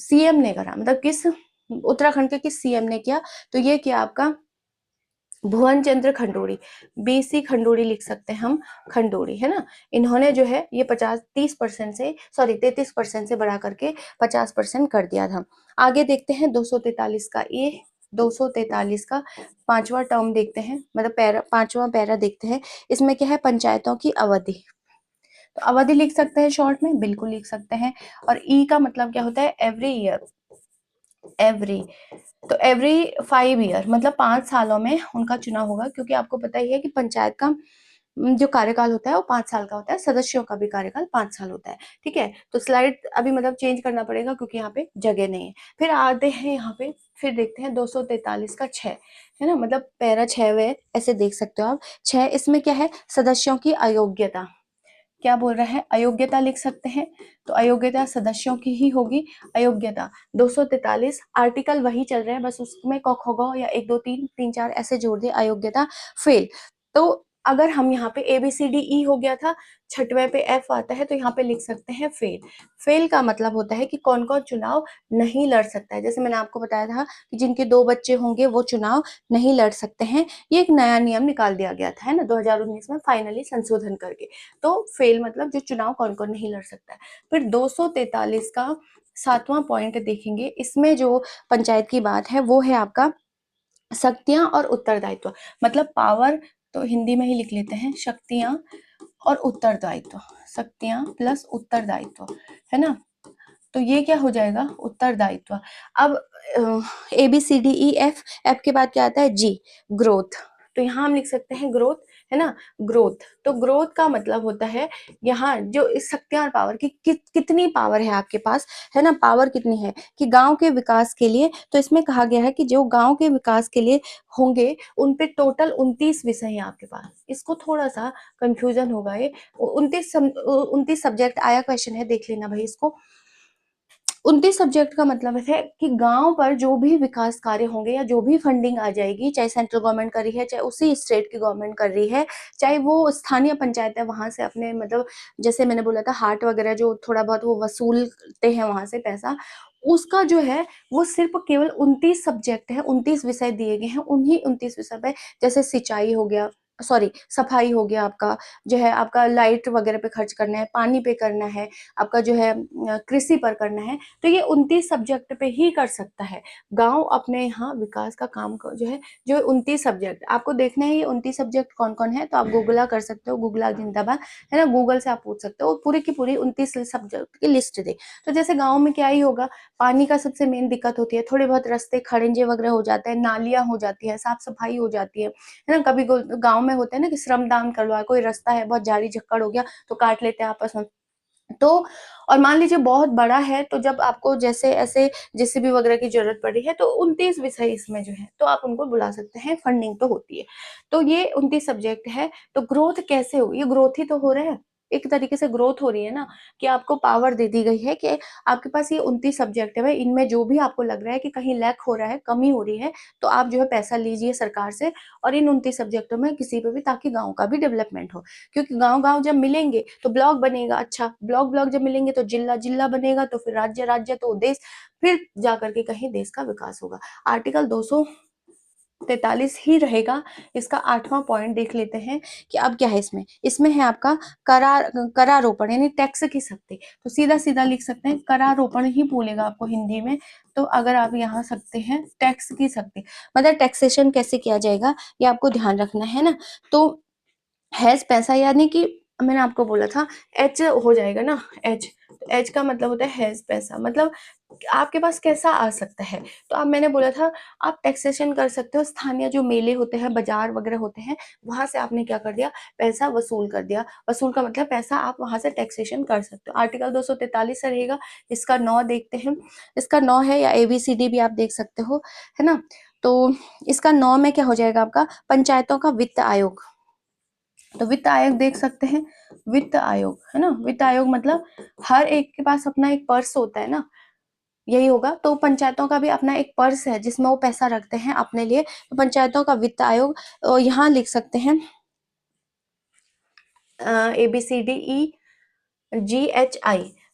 CM ने करा, मतलब किस उत्तराखंड के किस CM ने किया। तो ये किया आपका भुवन चंद्र खंडूड़ी, BC खंडूड़ी लिख सकते हैं हम, खंडूड़ी, है ना। इन्होंने जो है ये 30% से, सॉरी 33% से बढ़ा करके 50% कर दिया था। आगे देखते हैं 243 का, ये 243 का पांचवा टर्म देखते हैं, मतलब पांचवा पैरा देखते हैं। इसमें क्या है, पंचायतों की अवधि। तो अवधि लिख सकते हैं शॉर्ट में, बिल्कुल लिख सकते हैं। और ई का मतलब क्या होता है, एवरी ईयर, एवरी, तो एवरी 5 ईयर, मतलब 5 सालों में उनका चुनाव होगा, क्योंकि आपको पता ही है कि पंचायत का जो कार्यकाल होता है वो 5 साल का होता है, सदस्यों का भी कार्यकाल 5 साल होता है। ठीक है, तो स्लाइड अभी मतलब चेंज करना पड़ेगा क्योंकि यहाँ पे जगह नहीं है। फिर आते हैं यहाँ पे, फिर देखते हैं 243 का 6, है ना, मतलब पैरा 6 ऐसे देख सकते हो आप। 6 इसमें क्या है, सदस्यों की अयोग्यता, क्या बोल रहा है, अयोग्यता लिख सकते हैं। तो अयोग्यता सदस्यों की ही होगी, अयोग्यता 243 आर्टिकल वही चल रहे हैं, बस उसमें क ख ग या 1 2 3 3 4 ऐसे जोड़ दिए, अयोग्यता फेल। तो अगर हम यहाँ पे ABCDE हो गया था, छठवें पे F आता है, तो यहाँ पे लिख सकते हैं फेल। फेल का मतलब होता है कि कौन कौन चुनाव नहीं लड़ सकता है। जैसे मैंने आपको बताया था कि जिनके 2 बच्चे होंगे वो चुनाव नहीं लड़ सकते हैं, ये एक नया नियम निकाल दिया गया था, है ना, 2019 में फाइनली संशोधन करके। तो फेल मतलब जो चुनाव कौन कौन नहीं लड़ सकता है। फिर 243 का 7वां पॉइंट देखेंगे, इसमें जो पंचायत की बात है वो है आपका शक्तियां और उत्तरदायित्व, मतलब पावर, तो हिंदी में ही लिख लेते हैं, शक्तियां और उत्तरदायित्व, शक्तियां प्लस उत्तरदायित्व, है ना। तो ये क्या हो जाएगा, उत्तरदायित्व। अब ABCDEF, एफ के बाद क्या आता है, G, ग्रोथ। तो यहाँ हम लिख सकते हैं ग्रोथ, है ना, ग्रोथ। तो ग्रोथ का मतलब होता है यहाँ जो इस शक्तियां और पावर की कितनी पावर है आपके पास, है ना, पावर कितनी है कि गांव के विकास के लिए। तो इसमें कहा गया है कि जो गांव के विकास के लिए होंगे उन पे टोटल 29 विषय है आपके पास। इसको थोड़ा सा कंफ्यूजन होगा, ये 29 सब्जेक्ट आया क्वेश्चन है, देख लेना भाई इसको। 29 सब्जेक्ट का मतलब है कि गांव पर जो भी विकास कार्य होंगे या जो भी फंडिंग आ जाएगी, चाहे सेंट्रल गवर्नमेंट कर रही है, चाहे उसी स्टेट की गवर्नमेंट कर रही है, चाहे वो स्थानीय पंचायत है वहां से अपने मतलब जैसे मैंने बोला था हाट वगैरह जो थोड़ा बहुत वो वसूलते हैं वहां से पैसा, उसका जो है वो सिर्फ केवल 29 सब्जेक्ट है, 29 विषय दिए गए हैं, उन्हीं 29 विषय पे, जैसे सिंचाई हो गया, सॉरी, सफाई हो गया आपका, जो है आपका लाइट वगैरह पे खर्च करना है, पानी पे करना है, आपका जो है कृषि पर करना है, तो ये 29 सब्जेक्ट पे ही कर सकता है। गाँव अपने यहाँ विकास का काम जो है, जो 29 सब्जेक्ट आपको देखना है, ये 29 सब्जेक्ट कौन-कौन है, तो आप गूगला कर सकते हो, गूगला जिंदाबाद, है ना? गूगल से आप पूछ सकते हो, पूरी की पूरी 29 सब्जेक्ट की लिस्ट दे। तो जैसे गाँव में क्या ही होगा, पानी का सबसे मेन दिक्कत होती है, थोड़े बहुत रास्ते खड़ंजे वगैरह हो जाते हैं, नालियाँ हो जाती है, साफ-सफाई हो जाती है ना? कभी गाँव में होता है ना कि श्रमदान करवा, कोई रास्ता है बहुत झाड़ी झक्कड़ हो गया तो काट लेते हैं आपस में। तो और मान लीजिए बहुत बड़ा है, तो जब आपको जैसे ऐसे जेसीबी वगैरह की जरूरत पड़ी है, तो 29 विषय इसमें जो है, तो आप उनको बुला सकते हैं, फंडिंग तो होती है। तो ये 29 सब्जेक्ट है। तो ग्रोथ कैसे हो, ये ग्रोथ ही तो हो रहा है, एक तरीके से ग्रोथ हो रही है ना, कि आपको पावर दे दी गई है कि आपके पास ये 29 सब्जेक्ट है भाई, इनमें जो भी आपको लग रहा है कि कहीं लैक हो रहा है, कमी हो रही है, तो आप जो है पैसा लीजिए सरकार से और इन 29 सब्जेक्टों में किसी पे भी, ताकि गाँव का भी डेवलपमेंट हो। क्योंकि गाँव-गाँव जब मिलेंगे तो ब्लॉक बनेगा, अच्छा ब्लॉक-ब्लॉक जब मिलेंगे तो जिला-जिला बनेगा, तो फिर राज्य-राज्य, तो देश, फिर जाकर के कहीं देश का विकास होगा। आर्टिकल 243 ही रहेगा। इसका 8वां पॉइंट देख लेते हैं कि अब क्या है इसमें। इसमें है आपका करारोपण यानी टैक्स की शक्ति। तो सीधा-सीधा लिख सकते हैं, करारोपण ही बोलेगा आपको हिंदी में। तो अगर आप यहाँ सकते हैं टैक्स की शक्ति, मतलब टैक्सेशन कैसे किया जाएगा, ये आपको ध्यान रखना है ना। तो हैज़ पैसा यानी कि मैंने आपको बोला था एच हो जाएगा ना, एच, तो एच का मतलब होता है हैज़ पैसा, मतलब आपके पास कैसा आ सकता है। तो अब मैंने बोला था आप टैक्सेशन कर सकते हो, स्थानीय जो मेले होते हैं, बाजार वगैरह होते हैं, वहां से आपने क्या कर दिया, पैसा वसूल कर दिया। वसूल का मतलब पैसा आप वहां से टैक्सेशन कर सकते हो। आर्टिकल 243 से रहेगा। इसका 9 देखते हैं। इसका 9 है, या ABCD भी आप देख सकते हो, है ना। तो इसका 9 में क्या हो जाएगा आपका, पंचायतों का वित्त आयोग। तो वित्त आयोग देख सकते हैं, वित्त आयोग, है ना। वित्त आयोग मतलब हर एक के पास अपना एक पर्स होता है ना, यही होगा। तो पंचायतों का भी अपना एक पर्स है जिसमें वो पैसा रखते हैं अपने लिए। तो पंचायतों का वित्त आयोग, यहाँ लिख सकते हैं ABCDEGHI।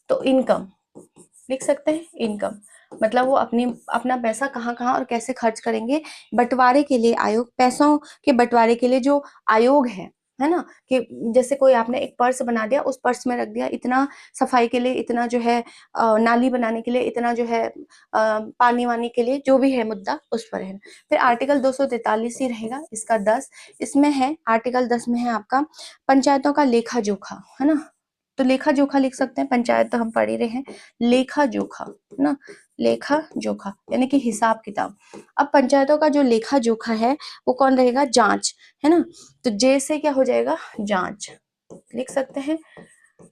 तो इनकम लिख सकते हैं, इनकम मतलब वो अपनी अपना पैसा कहाँ कहाँ और कैसे खर्च करेंगे। बंटवारे के लिए आयोग, पैसों के बंटवारे के लिए जो आयोग है ना, कि जैसे कोई आपने एक पर्स बना दिया, उस पर्स में रख दिया इतना, सफाई के लिए इतना जो है, नाली बनाने के लिए इतना जो है, पानी वानी के लिए जो भी है मुद्दा उस पर है। फिर आर्टिकल 243 ही रहेगा। इसका 10, इसमें है आर्टिकल 10 में है आपका पंचायतों का लेखा जोखा, है ना। तो लेखा जोखा लिख सकते हैं, पंचायत तो हम पढ़ ही रहे हैं, लेखा जोखा, है ना। लेखा जोखा यानी कि हिसाब किताब। अब पंचायतों का जो लेखा जोखा है वो कौन रहेगा, जांच, है ना। तो जे से क्या हो जाएगा, जांच लिख सकते हैं।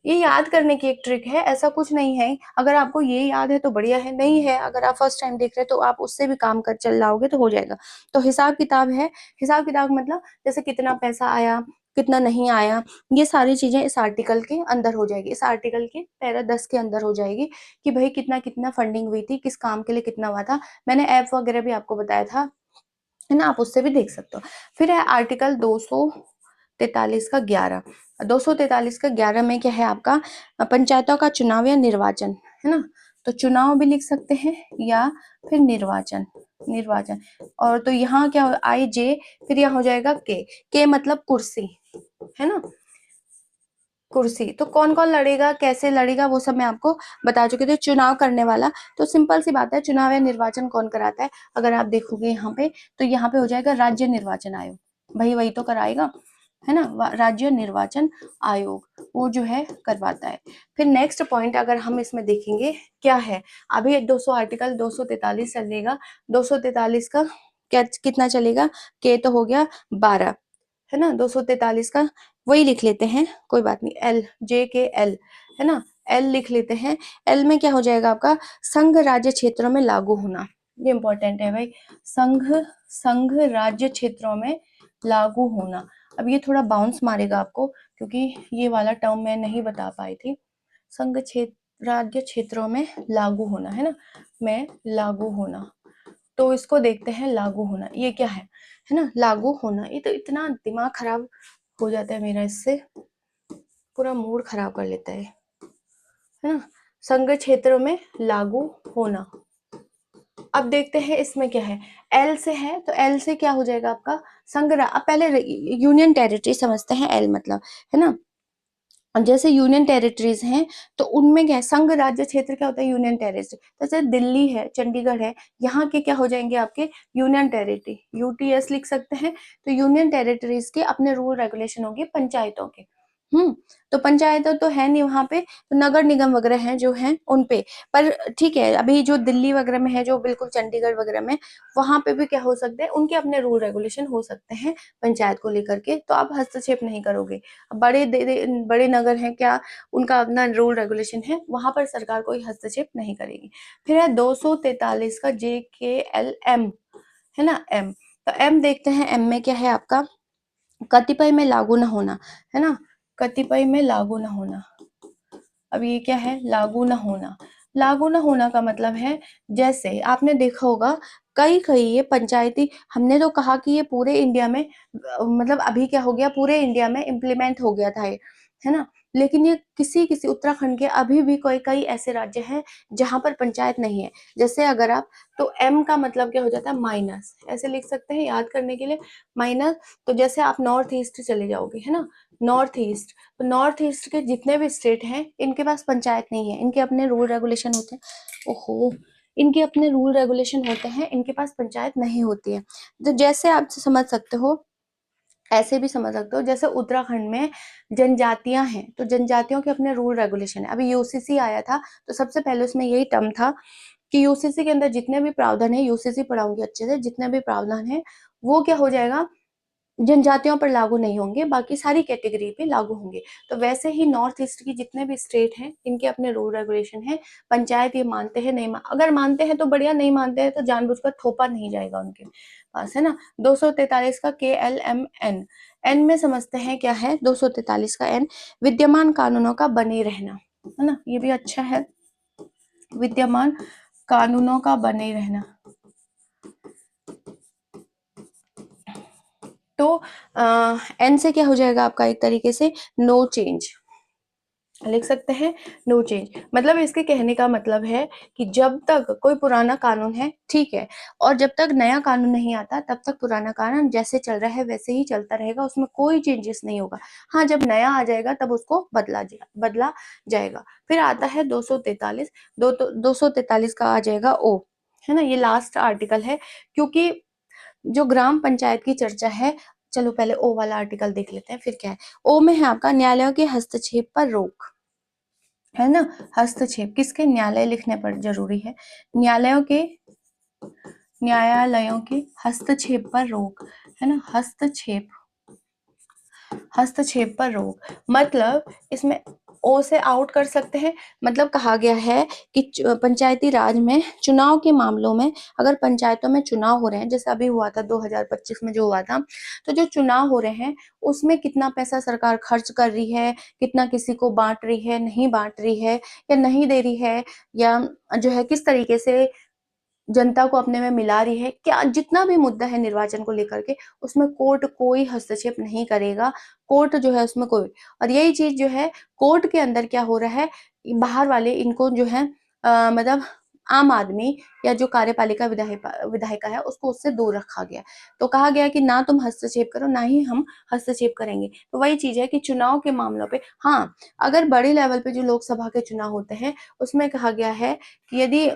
ये याद करने की एक ट्रिक है, ऐसा कुछ नहीं है। अगर आपको ये याद है तो बढ़िया है, नहीं है अगर आप फर्स्ट टाइम देख रहे हैं तो आप उससे भी काम कर चल लाओगे तो हो जाएगा। तो हिसाब किताब है। हिसाब किताब मतलब जैसे कितना पैसा आया, कितना नहीं आया, ये सारी चीजें इस आर्टिकल के अंदर हो जाएगी। इस आर्टिकल के पैरा 10 के अंदर हो जाएगी कि भाई कितना कितना फंडिंग हुई थी, किस काम के लिए कितना हुआ था। मैंने ऐप वगैरह भी आपको बताया था, है ना, आप उससे भी देख सकते हो। फिर है आर्टिकल 243 का 11। 243 का 11 में क्या है आपका, पंचायतों का चुनाव या निर्वाचन, है ना। तो चुनाव भी लिख सकते हैं या फिर निर्वाचन, निर्वाचन। और तो यहाँ क्या IJ, फिर यहाँ हो जाएगा के मतलब कुर्सी, है ना, कुर्सी। तो कौन कौन लड़ेगा, कैसे लड़ेगा, वो सब मैं आपको बता चुकी थी। चुनाव करने वाला, तो सिंपल सी बात है, चुनाव या निर्वाचन कौन कराता है, अगर आप देखोगे यहाँ पे, तो यहाँ पे हो जाएगा राज्य निर्वाचन आयोग, भाई वही तो कराएगा, है ना। राज्य निर्वाचन आयोग वो जो है करवाता है। फिर नेक्स्ट पॉइंट अगर हम इसमें देखेंगे क्या है, अभी 200 आर्टिकल 243 चलेगा। 243 का क्या कितना चलेगा, के तो हो गया 12, है ना। 243 का वही लिख लेते हैं, कोई बात नहीं, एल, JKL, है ना, एल लिख लेते हैं। एल में क्या हो जाएगा आपका, संघ राज्य क्षेत्रों में लागू होना। ये इंपॉर्टेंट है भाई, संघ राज्य क्षेत्रों में लागू होना। अब ये थोड़ा बाउंस मारेगा आपको, क्योंकि ये वाला टर्म मैं नहीं बता पाई थी। संघ क्षेत्र राज्य क्षेत्रों में लागू होना, है ना, में लागू होना। तो इसको देखते हैं, लागू होना ये क्या है ना, लागू होना। ये तो इतना दिमाग खराब हो जाता है मेरा, इससे पूरा मूड खराब कर लेता है ना। संघ क्षेत्र में लागू होना। अब देखते हैं इसमें क्या है, एल से है तो एल से क्या हो जाएगा आपका संघ अब पहले यूनियन टेरिटरी समझते हैं, एल मतलब, है ना। जैसे यूनियन टेरिटरीज हैं तो उनमें क्या है, संघ राज्य क्षेत्र क्या होता है, यूनियन टेरिटरी। जैसे दिल्ली है, चंडीगढ़ है, यहाँ के क्या हो जाएंगे आपके यूनियन टेरिटरी, यूटीएस लिख सकते हैं। तो यूनियन टेरिटरीज के अपने रूल रेगुलेशन होंगे पंचायतों के। तो पंचायतों तो है नहीं वहां पे, तो नगर निगम वगैरह हैं जो हैं उन पे। पर ठीक है, अभी जो दिल्ली वगैरह में है, जो बिल्कुल चंडीगढ़ वगैरह में, वहां पे भी क्या हो सकते हैं, उनके अपने रूल रेगुलेशन हो सकते हैं पंचायत को लेकर के, तो आप हस्तक्षेप नहीं करोगे। बड़े बड़े नगर हैं क्या, उनका अपना रूल रेगुलेशन है, वहां पर सरकार कोई हस्तक्षेप नहीं करेगी। फिर है 243 का JKL M, है ना, एम। तो एम देखते हैं, एम में क्या है आपका, कतिपय में लागू न होना, है ना, कतिपय में लागू न होना। अब ये क्या है, लागू न होना। लागू न होना का मतलब है, जैसे आपने देखा होगा कई कई ये पंचायती, हमने तो कहा कि ये पूरे इंडिया में मतलब अभी क्या हो गया, पूरे इंडिया में इम्प्लीमेंट हो गया था ये, है ना। लेकिन ये किसी किसी उत्तराखंड के अभी भी कोई कई ऐसे राज्य हैं जहां पर पंचायत नहीं है। जैसे अगर आप, तो एम का मतलब क्या हो जाता है, माइनस, ऐसे लिख सकते हैं याद करने के लिए, माइनस। तो जैसे आप नॉर्थ ईस्ट चले जाओगे, है ना, नॉर्थ ईस्ट, तो नॉर्थ ईस्ट के जितने भी स्टेट हैं इनके पास पंचायत नहीं है, इनके अपने रूल रेगुलेशन होते हैं। ओहो, इनके अपने रूल रेगुलेशन होते हैं, इनके पास पंचायत नहीं होती है। तो जैसे आप समझ सकते हो, ऐसे भी समझ सकते हो, जैसे उत्तराखंड में जनजातियां हैं तो जनजातियों के अपने रूल रेगुलेशन है। अभी यूसीसी आया था तो सबसे पहले उसमें यही टर्म था कि यूसीसी के अंदर जितने भी प्रावधान है, यूसीसी पढ़ाऊंगी अच्छे से, जितने भी प्रावधान है वो क्या हो जाएगा, जनजातियों पर लागू नहीं होंगे, बाकी सारी कैटेगरी पे लागू होंगे। तो वैसे ही नॉर्थ ईस्ट की जितने भी स्टेट हैं इनके अपने रूल रेगुलेशन है। पंचायत ये मानते हैं नहीं अगर मानते हैं तो बढ़िया, नहीं मानते हैं तो जानबूझकर थोपा नहीं जाएगा उनके पास, है ना। 243 का KLMN, एन में समझते हैं क्या है, 243 का एन, विद्यमान कानूनों का बने रहना, है ना, ये भी अच्छा है, विद्यमान कानूनों का बने रहना। तो एन से क्या हो जाएगा आपका, एक तरीके से नो चेंज लिख सकते हैं, नो चेंज। मतलब इसके कहने का मतलब है कि जब तक कोई पुराना कानून है ठीक है, और जब तक नया कानून नहीं आता तब तक पुराना कानून जैसे चल रहा है वैसे ही चलता रहेगा, उसमें कोई चेंजेस नहीं होगा। हाँ, जब नया आ जाएगा तब उसको बदला जाएगा। फिर आता है 243, 243 का आ जाएगा ओ, है ना, ये लास्ट आर्टिकल है, क्योंकि जो ग्राम पंचायत की चर्चा है, चलो पहले ओ वाला आर्टिकल देख लेते हैं फिर क्या है। ओ में है आपका न्यायालयों के हस्तक्षेप पर रोक, है ना, हस्तक्षेप किसके, न्यायालय लिखने पर जरूरी है, न्यायालयों के हस्तक्षेप पर रोक, है ना, हस्तक्षेप पर रोक। मतलब इसमें ओ से आउट कर सकते हैं। मतलब कहा गया है कि पंचायती राज में चुनाव के मामलों में, अगर पंचायतों में चुनाव हो रहे हैं, जैसे अभी हुआ था 2025 में जो हुआ था, तो जो चुनाव हो रहे हैं उसमें कितना पैसा सरकार खर्च कर रही है, कितना किसी को बांट रही है, नहीं बांट रही है, या नहीं दे रही है, या जो है किस तरीके से जनता को अपने में मिला रही है, क्या जितना भी मुद्दा है निर्वाचन को लेकर के, उसमें कोर्ट कोई हस्तक्षेप नहीं करेगा। कोर्ट जो है उसमें कोई, और यही चीज जो है कोर्ट के अंदर क्या हो रहा है, बाहर वाले इनको जो है मतलब आम आदमी या जो कार्यपालिका विधायिका है उसको उससे दूर रखा गया। तो कहा गया कि ना तुम हस्तक्षेप करो, ना ही हम हस्तक्षेप करेंगे। तो वही चीज है कि चुनाव के मामलों पे, हाँ, अगर बड़े लेवल पे जो लोकसभा के चुनाव होते हैं उसमें कहा गया है कि यदि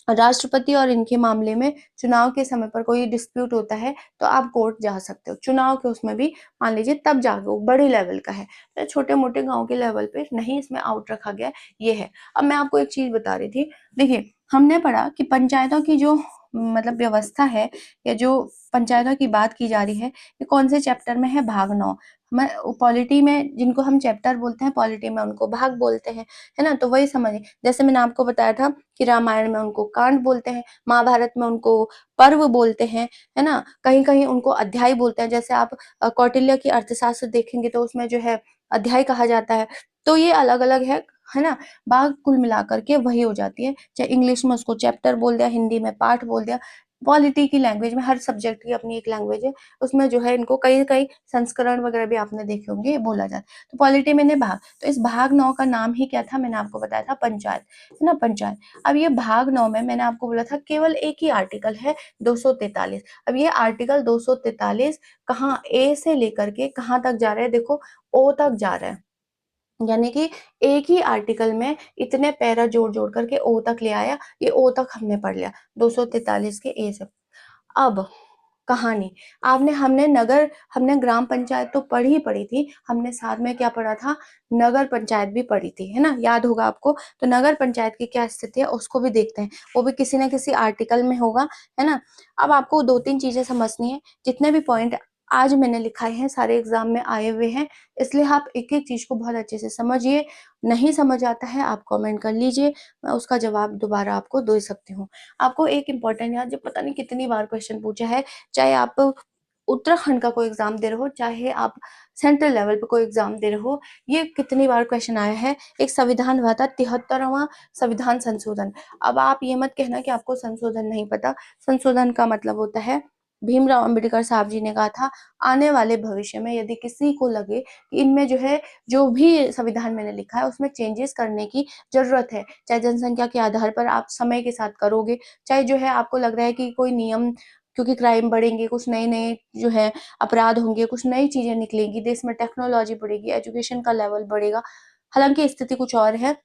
राष्ट्रपति और इनके मामले में चुनाव के समय पर कोई डिस्प्यूट होता है तो आप कोर्ट जा सकते हो। चुनाव के उसमें भी मान लीजिए तब जाके, वो बड़े लेवल का है, तो छोटे मोटे गांव के लेवल पे नहीं, इसमें आउट रखा गया, ये है। अब मैं आपको एक चीज बता रही थी, देखिए हमने पढ़ा कि पंचायतों की जो मतलब व्यवस्था है, या जो पंचायतों की बात की जा रही है, ये कौन से चैप्टर में है, भाग 9। मैं पॉलिटी में जिनको हम चैप्टर बोलते हैं, पॉलिटी में उनको भाग बोलते हैं, है ना। तो वही समझिए, जैसे मैंने आपको बताया था कि रामायण में उनको कांड बोलते हैं, महाभारत में उनको पर्व बोलते हैं, है ना, कहीं कहीं उनको अध्याय बोलते हैं। जैसे आप कौटिल्य की अर्थशास्त्र देखेंगे तो उसमें जो है अध्याय कहा जाता है। तो ये अलग अलग है ना, भाग कुल मिलाकर के वही हो जाती है, चाहे इंग्लिश में उसको चैप्टर बोल दिया, हिंदी में पाठ बोल दिया, पॉलिटी की लैंग्वेज में, हर सब्जेक्ट की अपनी एक लैंग्वेज है, उसमें जो है इनको कई कई संस्करण वगैरह भी आपने देखे होंगे, ये बोला जाता है। तो पॉलिटी मैंने भाग, तो इस भाग 9 का नाम ही क्या था, मैंने आपको बताया था पंचायत, है ना, पंचायत। अब ये भाग 9 में मैंने आपको बोला था केवल एक ही आर्टिकल है 243। अब ये आर्टिकल 243 कहाँ ए से लेकर के कहाँ तक जा रहा है, देखो ओ तक जा रहा है, यानी कि एक ही आर्टिकल में इतने पैरा जोड़ जोड़ करके ओ तक ले आया, ये ओ तक हमने पढ़ लिया 243 के ए से। अब कहानी, आपने हमने ग्राम पंचायत तो पढ़ी ही पढ़ी थी, हमने साथ में क्या पढ़ा था, नगर पंचायत भी पढ़ी थी, है ना, याद होगा आपको। तो नगर पंचायत की क्या स्थिति है उसको भी देखते हैं, वो भी किसी ना किसी आर्टिकल में होगा, है ना। अब आपको 2-3 चीजें समझनी है, जितने भी पॉइंट आज मैंने लिखाए हैं सारे एग्जाम में आए हुए हैं, इसलिए आप एक एक चीज को बहुत अच्छे से समझिए। नहीं समझ आता है आप कमेंट कर लीजिए, मैं उसका जवाब दोबारा आपको दे सकती हूँ। आपको एक इंपॉर्टेंट याद, जो पता नहीं कितनी बार क्वेश्चन पूछा है, चाहे आप उत्तराखंड का कोई एग्जाम दे रहे हो, चाहे आप सेंट्रल लेवल पे कोई एग्जाम दे रहे हो, ये कितनी बार क्वेश्चन आया है, एक संविधान हुआ था 73वां संविधान संशोधन। अब आप ये मत कहना कि आपको संशोधन नहीं पता, संशोधन का मतलब होता है, भीमराव अंबेडकर साहब जी ने कहा था, आने वाले भविष्य में यदि किसी को लगे कि इनमें जो है, जो भी संविधान मैंने लिखा है उसमें चेंजेस करने की जरूरत है, चाहे जनसंख्या के आधार पर आप समय के साथ करोगे, चाहे जो है आपको लग रहा है कि कोई नियम, क्योंकि क्राइम बढ़ेंगे, कुछ नए नए जो है अपराध होंगे, कुछ नई चीजें निकलेंगी, देश में टेक्नोलॉजी बढ़ेगी, एजुकेशन का लेवल बढ़ेगा, हालांकि स्थिति कुछ और है,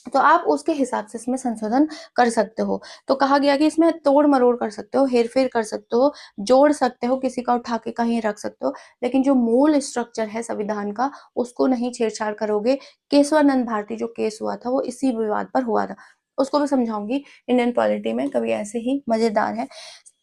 तो आप उसके हिसाब से इसमें संशोधन कर सकते हो। तो कहा गया कि इसमें तोड़ मरोड़ कर सकते हो, हेर फेर कर सकते हो, जोड़ सकते हो, किसी का उठा के कहीं रख सकते हो, लेकिन जो मूल स्ट्रक्चर है संविधान का उसको नहीं छेड़छाड़ करोगे। केशवानंद भारती जो केस हुआ था वो इसी विवाद पर हुआ था, उसको भी समझाऊंगी इंडियन पॉलिटी में कभी, ऐसे ही मजेदार है।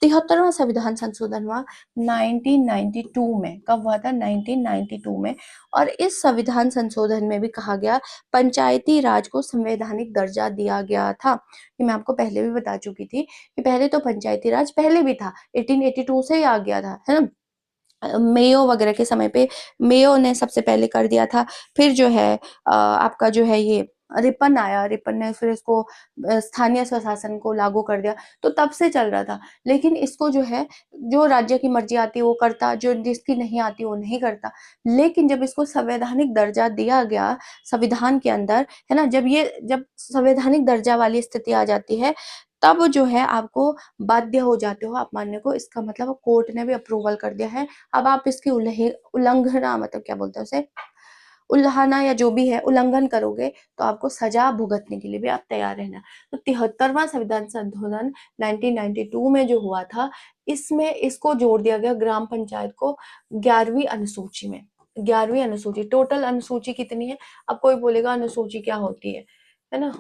73वां संविधान संशोधन हुआ 1992 में, कब हुआ था, 1992 में। और इस संविधान संशोधन में भी कहा गया पंचायती राज को संवैधानिक दर्जा दिया गया था। ये मैं आपको पहले भी बता चुकी थी कि पहले तो पंचायती राज पहले भी था, 1882 से ही आ गया था, है ना। मेयो वगैरह के समय पे मेयो ने सबसे पहले कर दिया था, फिर जो है आपका जो है ये रिपन आया, रिपन ने फिर इसको स्थानीय स्वशासन को लागू कर दिया, तो तब से चल रहा था। लेकिन इसको जो है, जो राज्य की मर्जी आती है वो करता, जो जिसकी नहीं आती वो नहीं करता। लेकिन जब इसको संवैधानिक दर्जा दिया गया संविधान के अंदर, है ना, जब संवैधानिक दर्जा वाली स्थिति आ जाती है, तब जो है आपको बाध्य हो जाते हो आप मानने को, इसका मतलब कोर्ट ने भी अप्रूवल कर दिया है। अब आप इसकी उल्लंघना, मतलब क्या बोलते हैं उसे, उल्लाहना या जो भी है, उल्लंघन करोगे तो आपको सजा भुगतने के लिए भी आप तैयार रहना। तो 73वां संविधान संशोधन 1992 में जो हुआ था, इसमें इसको जोड़ दिया गया ग्राम पंचायत को 11वीं अनुसूची में। 11वीं अनुसूची, टोटल अनुसूची कितनी है, अब कोई बोलेगा अनुसूची क्या होती है ना,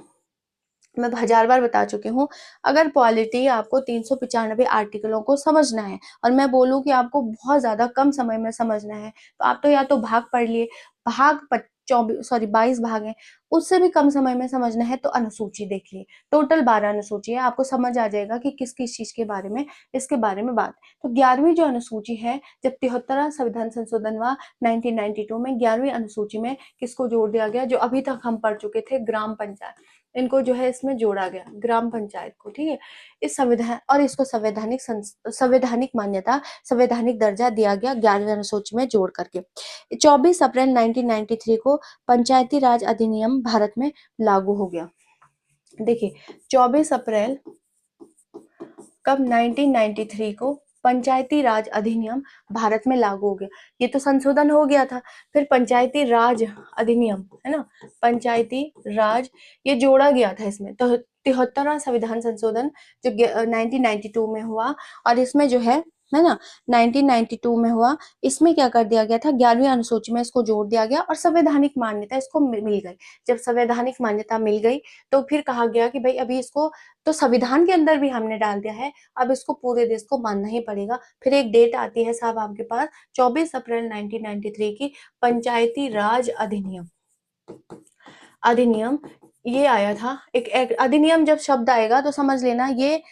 मैं 1000 बार बता चुकी हूँ। अगर पॉलिटी आपको 395 आर्टिकलों को समझना है और मैं बोलूँ कि आपको बहुत ज्यादा कम समय में समझना है, तो आप तो या तो भाग पढ़ लिए, भाग 22 भाग हैं, उससे भी कम समय में समझना है तो अनुसूची देख लिए। टोटल 12 अनुसूची है, आपको समझ आ जाएगा कि किस किस चीज के बारे में, इसके बारे में बात। तो 11वीं जो अनुसूची है, जब 73वां संविधान संशोधन हुआ 1992 में, 11वीं अनुसूची में किसको जोड़ दिया गया, जो अभी तक हम पढ़ चुके थे, ग्राम पंचायत, इनको जो है इसमें जोड़ा गया, ग्राम पंचायत को, ठीक है। इस संविधान और इसको संवैधानिक मान्यता, संवैधानिक दर्जा दिया गया 11वीं अनुसूची में जोड़ करके। 24 अप्रैल 1993 को पंचायती राज अधिनियम भारत में लागू हो गया। देखिए 24 अप्रैल कब, 1993 को पंचायती राज अधिनियम भारत में लागू हो गया। ये तो संशोधन हो गया था, फिर पंचायती राज अधिनियम, है ना, पंचायती राज, ये जोड़ा गया था इसमें। तो 73वां संविधान संशोधन जो 1992 में हुआ, और इसमें जो है ना, 1992 में हुआ, इसमें क्या कर दिया गया था, 11वीं अनुसूची में इसको जोड़ दिया गया और संवैधानिक मान्यता इसको मिल गई। जब संवैधानिक मान्यता मिल गई तो फिर कहा गया कि भाई अभी इसको तो संविधान के अंदर भी हमने डाल दिया है, अब इसको पूरे देश को मानना ही पड़ेगा। फिर एक डेट आती है साहब आपके पास, 24 अप्रैल 1993 की पंचायती राज अधिनियम ये आया था। एक अधिनियम जब शब्द आएगा तो समझ लेना ये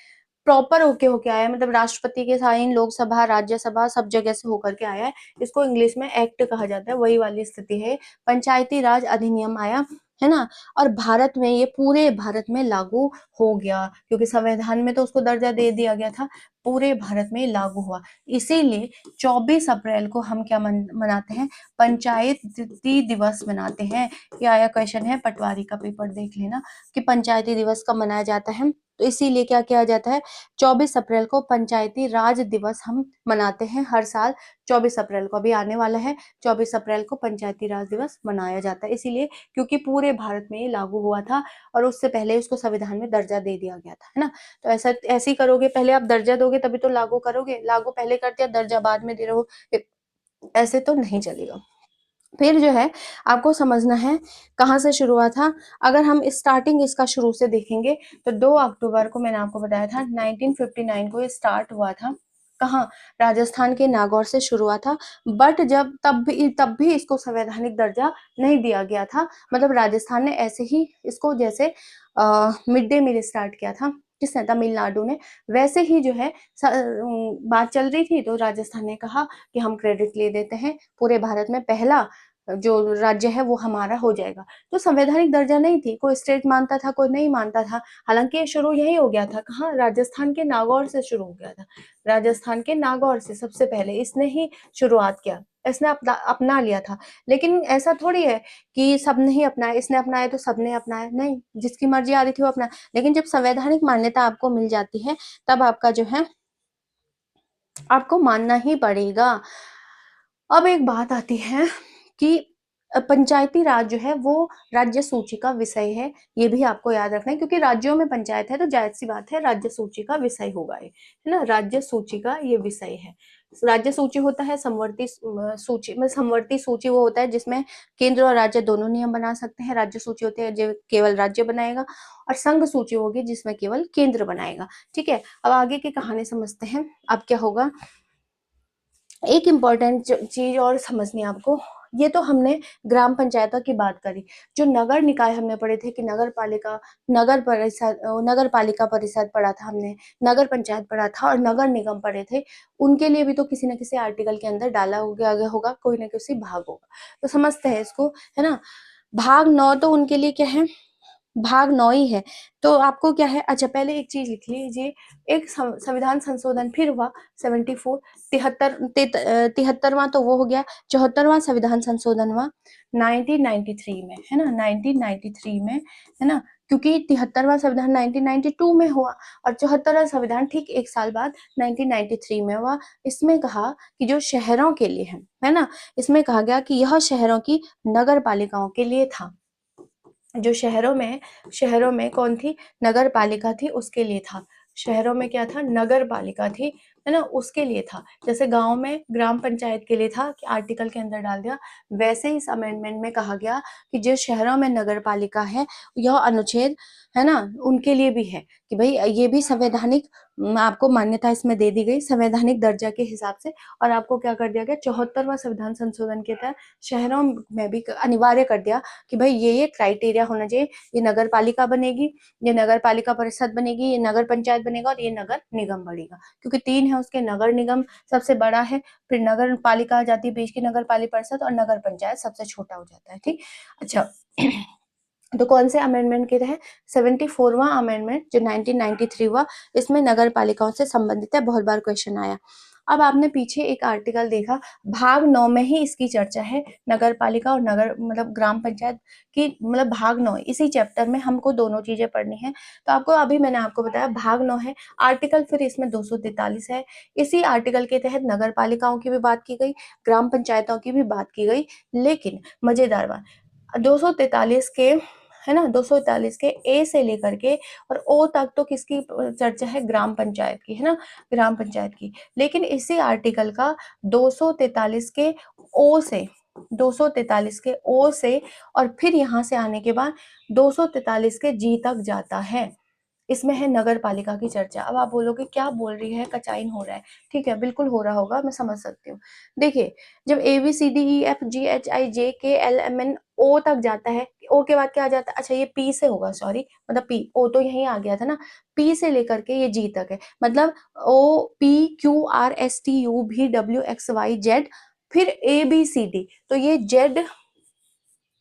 प्रॉपर होके आया, मतलब राष्ट्रपति के साइन, लोकसभा, राज्यसभा सब जगह से होकर के आया है। इसको इंग्लिश में एक्ट कहा जाता है, वही वाली स्थिति है। पंचायती राज अधिनियम आया है ना। और भारत में ये पूरे भारत में लागू हो गया, क्योंकि संविधान में तो उसको दर्जा दे दिया गया था, पूरे भारत में लागू हुआ। इसीलिए 24 अप्रैल को हम क्या मनाते हैं, पंचायती दिवस मनाते हैं। ये आया क्वेश्चन है, पटवारी का पेपर देख लेना कि पंचायती दिवस कब मनाया जाता है। तो इसीलिए क्या किया जाता है, 24 अप्रैल को पंचायती राज दिवस हम मनाते हैं हर साल। 24 अप्रैल को अभी आने वाला है, 24 अप्रैल को पंचायती राज दिवस मनाया जाता है, इसीलिए क्योंकि पूरे भारत में ये लागू हुआ था और उससे पहले उसको संविधान में दर्जा दे दिया गया था, है ना। तो ऐसे ही करोगे, पहले आप दर्जा दोगे तभी तो लागू करोगे, लागू पहले कर दिया दर्जा बाद में दे रहे हो, ऐसे तो नहीं चलेगा। फिर जो है आपको समझना है कहाँ से शुरू हुआ था। अगर हम स्टार्टिंग इसका शुरू से देखेंगे तो 2 अक्टूबर को मैंने आपको बताया था 1959 को ये स्टार्ट हुआ था। कहाँ, राजस्थान के नागौर से शुरू हुआ था। बट जब तब भी इसको संवैधानिक दर्जा नहीं दिया गया था। मतलब राजस्थान ने ऐसे ही इसको, जैसे मिड डे मील स्टार्ट किया था किसने, तमिलनाडु ने, वैसे ही जो है बात चल रही थी, तो राजस्थान ने कहा कि हम क्रेडिट ले देते हैं, पूरे भारत में पहला जो राज्य है वो हमारा हो जाएगा। तो संवैधानिक दर्जा नहीं थी, कोई स्टेट मानता था, कोई नहीं मानता था। हालांकि ये शुरू यही हो गया था, कहाँ, राजस्थान के नागौर से शुरू हो गया था। राजस्थान के नागौर से सबसे पहले इसने ही शुरुआत किया, इसने अपना लिया था। लेकिन ऐसा थोड़ी है कि सब नहीं अपनाया, इसने अपनाया तो सबने अपनाया, नहीं, जिसकी मर्जी आ रही थी वो अपना। लेकिन जब संवैधानिक मान्यता आपको मिल जाती है तब आपका जो है आपको मानना ही पड़ेगा। अब एक बात आती है कि पंचायती राज जो है वो राज्य सूची का विषय है, ये भी आपको याद रखना है, क्योंकि राज्यों में पंचायत है तो जाहिर सी बात है राज्य सूची का विषय होगा ये, है ना। राज्य सूची का ये विषय है। राज्य सूची होता है समवर्ती सूची में, समवर्ती सूची वो होता है जिसमें केंद्र और राज्य दोनों नियम बना सकते हैं। राज्य सूची होती है जो केवल राज्य बनाएगा, और संघ सूची होगी जिसमें केवल केंद्र बनाएगा। ठीक है, अब आगे की कहानी समझते हैं। अब क्या होगा, एक इम्पॉर्टेंट चीज और समझनी है आपको। ये तो हमने ग्राम पंचायतों की बात करी। जो नगर निकाय हमने पढ़े थे कि नगर पालिका, नगर परिषद, नगर पालिका परिषद पढ़ा था हमने, नगर पंचायत पढ़ा था और नगर निगम पढ़े थे। उनके लिए भी तो किसी न किसी आर्टिकल के अंदर डाला गया होगा, कोई ना किसी भाग होगा। तो समझते हैं इसको, है ना। भाग 9 तो उनके लिए क्या है, भाग 9 ही है। तो आपको क्या है, अच्छा पहले एक चीज लिख लीजिए, एक संविधान संशोधन फिर हुआ 74, 73वां तो वो हो गया, 74वां संविधान संशोधन हुआ 1993 में, है ना, 1993 में, है ना। क्योंकि 73वां संविधान 1992 में हुआ और 74वां संविधान ठीक एक साल बाद 1993 में हुआ। इसमें कहा कि जो शहरों के लिए है ना, इसमें कहा गया कि यह शहरों की नगर पालिकाओं के लिए था। जो शहरों में कौन थी, नगर पालिका थी, उसके लिए था। शहरों में क्या था, नगर पालिका थी, है ना, उसके लिए था। जैसे गांव में ग्राम पंचायत के लिए था कि आर्टिकल के अंदर डाल दिया, वैसे ही इस अमेंडमेंट में कहा गया कि जो शहरों में नगर पालिका है, यह अनुच्छेद, है ना, उनके लिए भी है कि भाई ये भी संवैधानिक आपको मान्यता इसमें दे दी गई संवैधानिक दर्जा के हिसाब से। और आपको क्या कर दिया गया, 74वां संविधान संशोधन के तहत शहरों में भी अनिवार्य कर दिया कि भाई ये क्राइटेरिया होना चाहिए, ये नगर पालिका बनेगी, ये नगर पालिका परिषद बनेगी, ये नगर पंचायत बनेगा और ये नगर निगम बनेगा। क्योंकि 3 है उसके, नगर निगम सबसे बड़ा है, फिर नगर पालिका आ जाती है बीच की, नगर पालिका परिषद, और नगर पंचायत सबसे छोटा हो जाता है। ठीक, अच्छा तो कौन से अमेंडमेंट के तहत, 74वां अमेंडमेंट जो 1993 हुआ, इसमें नगर पालिकाओं से संबंधित है, बहुत बार क्वेश्चन आया। अब आपने पीछे एक आर्टिकल देखा, भाग 9 में ही इसकी चर्चा है, नगर पालिका और नगर मतलब ग्राम पंचायत की, मतलब भाग 9 इसी चैप्टर में हमको दोनों चीजें पढ़नी है। तो आपको अभी मैंने आपको बताया भाग 9 है, आर्टिकल फिर इसमें 243 है। इसी आर्टिकल के तहत नगर पालिकाओं की भी बात की गई, ग्राम पंचायतों की भी बात की गई। लेकिन मजेदार बात, 243 के, है ना, 243 के ए से लेकर के और ओ तक तो किसकी चर्चा है, ग्राम पंचायत की, है ना, ग्राम पंचायत की। लेकिन इसी आर्टिकल का 243 के ओ से, 243 के ओ से और फिर यहां से आने के बाद 243 के जी तक जाता है, इसमें है नगर पालिका की चर्चा। अब आप बोलोगे क्या बोल रही है, कचाइन हो रहा है। ठीक है, बिल्कुल हो रहा होगा, मैं समझ सकती हूँ। देखिए, जब ABCDEFGHIJKLMN ओ तक जाता है, ओ के बाद क्या आ जाता है, अच्छा ये पी से होगा, सॉरी, मतलब पी, ओ तो यहीं आ गया था ना, पी से लेकर के ये जी तक है, मतलब OPQRSTUVWXYZ, फिर ABCD, तो ये जेड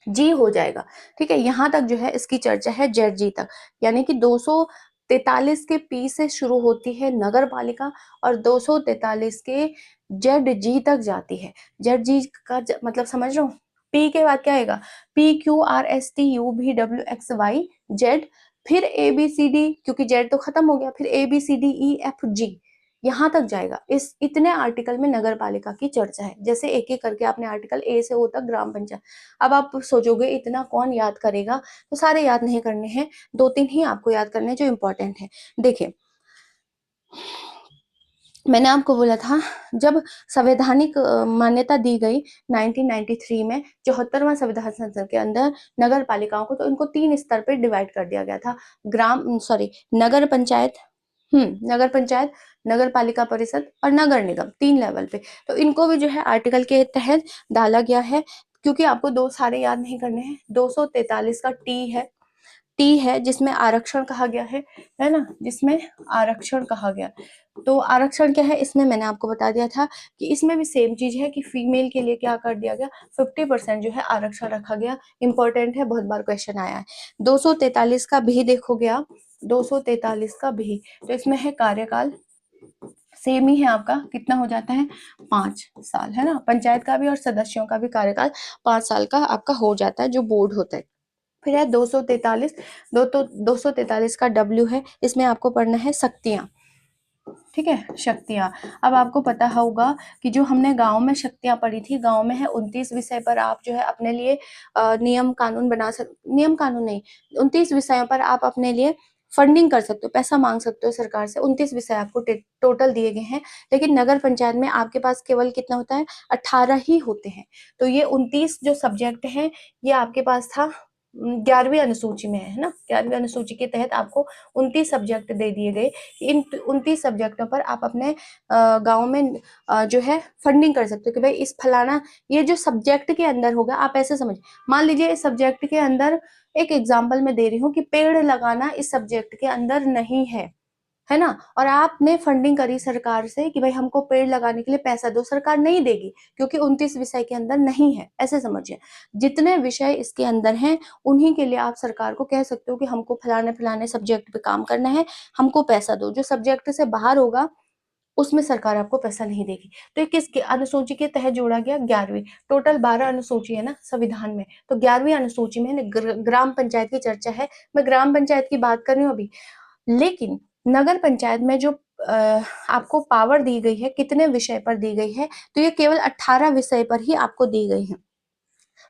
जी हो जाएगा। ठीक है, यहाँ तक जो है इसकी चर्चा है जेड जी तक, यानी कि 243 के पी से शुरू होती है नगर पालिका और 243 के जेड जी तक जाती है। जेड जी का मतलब समझ रहे हो? पी के बाद क्या आएगा? P Q R S T U V W X Y Z, फिर ए बी सी डी, क्योंकि जेड तो खत्म हो गया, फिर A B C D E F G, यहाँ तक जाएगा। इस इतने आर्टिकल में नगर पालिका की चर्चा है। जैसे एक एक करके आपने आर्टिकल ए से ओ तक ग्राम पंचायत। अब आप सोचोगे इतना कौन याद करेगा, तो सारे याद नहीं करने हैं, 2-3 ही आपको याद करने हैं जो इम्पोर्टेंट है। देखिए, मैंने आपको बोला था जब संवैधानिक मान्यता दी गई 1993 में 74वां संविधान संशोधन के अंदर नगर पालिकाओं को, तो इनको 3 स्तर पे डिवाइड कर दिया गया था। नगर पंचायत, नगर पंचायत, नगर पालिका परिषद और नगर निगम, 3 लेवल पे। तो इनको भी जो है आर्टिकल के तहत डाला गया है, क्योंकि आपको दो सारे याद नहीं करने हैं। 243 का टी है जिसमें आरक्षण कहा गया है ना, जिसमें आरक्षण कहा गया। तो आरक्षण क्या है, इसमें मैंने आपको बता दिया था कि इसमें भी सेम चीज है कि फीमेल के लिए क्या कर दिया गया, 50% जो है आरक्षण रखा गया। इंपॉर्टेंट है, बहुत बार क्वेश्चन आया है। 243 का भी देखोगे आप, 243 का भी, तो इसमें है कार्यकाल सेम ही है आपका, कितना हो जाता है, 5 साल, है ना। पंचायत का भी और सदस्यों का भी कार्यकाल 5 साल का आपका हो जाता है, जो बोर्ड होता है। फिर है 243, 243 का डब्ल्यू है, इसमें आपको पढ़ना है शक्तियां। ठीक है, शक्तियां। अब आपको पता होगा कि जो हमने गांव में शक्तियां पढ़ी थी, गांव में है 29 विषय पर आप जो है अपने लिए नियम कानून बना सकते, नियम कानून नहीं, 29 विषयों पर आप अपने लिए फंडिंग कर सकते हो, पैसा मांग सकते हो सरकार से। 29 विषय आपको टोटल दिए गए हैं, लेकिन नगर पंचायत में आपके पास केवल कितना होता है, 18 ही होते हैं। तो ये 29 जो सब्जेक्ट हैं, ये आपके पास था 11वीं अनुसूची में, है ना। 11वीं अनुसूची के तहत आपको 29 सब्जेक्ट दे दिए गए। इन 29 सब्जेक्टों पर आप अपने गांव में जो है फंडिंग कर सकते हो कि भाई इस फलाना, ये जो सब्जेक्ट के अंदर होगा, आप ऐसे समझ, मान लीजिए इस सब्जेक्ट के अंदर, एक एग्जाम्पल मैं दे रही हूँ कि पेड़ लगाना इस सब्जेक्ट के अंदर नहीं है ना, और आपने फंडिंग करी सरकार से कि भाई हमको पेड़ लगाने के लिए पैसा दो, सरकार नहीं देगी, क्योंकि 29 विषय के अंदर नहीं है। ऐसे समझिए, जितने विषय इसके अंदर हैं उन्हीं के लिए आप सरकार को कह सकते हो कि हमको फलाने फलाने सब्जेक्ट पे काम करना है, हमको पैसा दो। जो सब्जेक्ट से बाहर होगा उसमें सरकार आपको पैसा नहीं देगी। तो ये किस अनुसूची के तहत जोड़ा गया, 11वीं। टोटल 12 अनुसूची है ना संविधान में, तो 11वीं अनुसूची में ग्राम पंचायत की चर्चा है। मैं ग्राम पंचायत की बात कर रही हूँ अभी, लेकिन नगर पंचायत में जो आपको पावर दी गई है, कितने विषय पर दी गई है, तो ये केवल 18 विषय पर ही आपको दी गई है।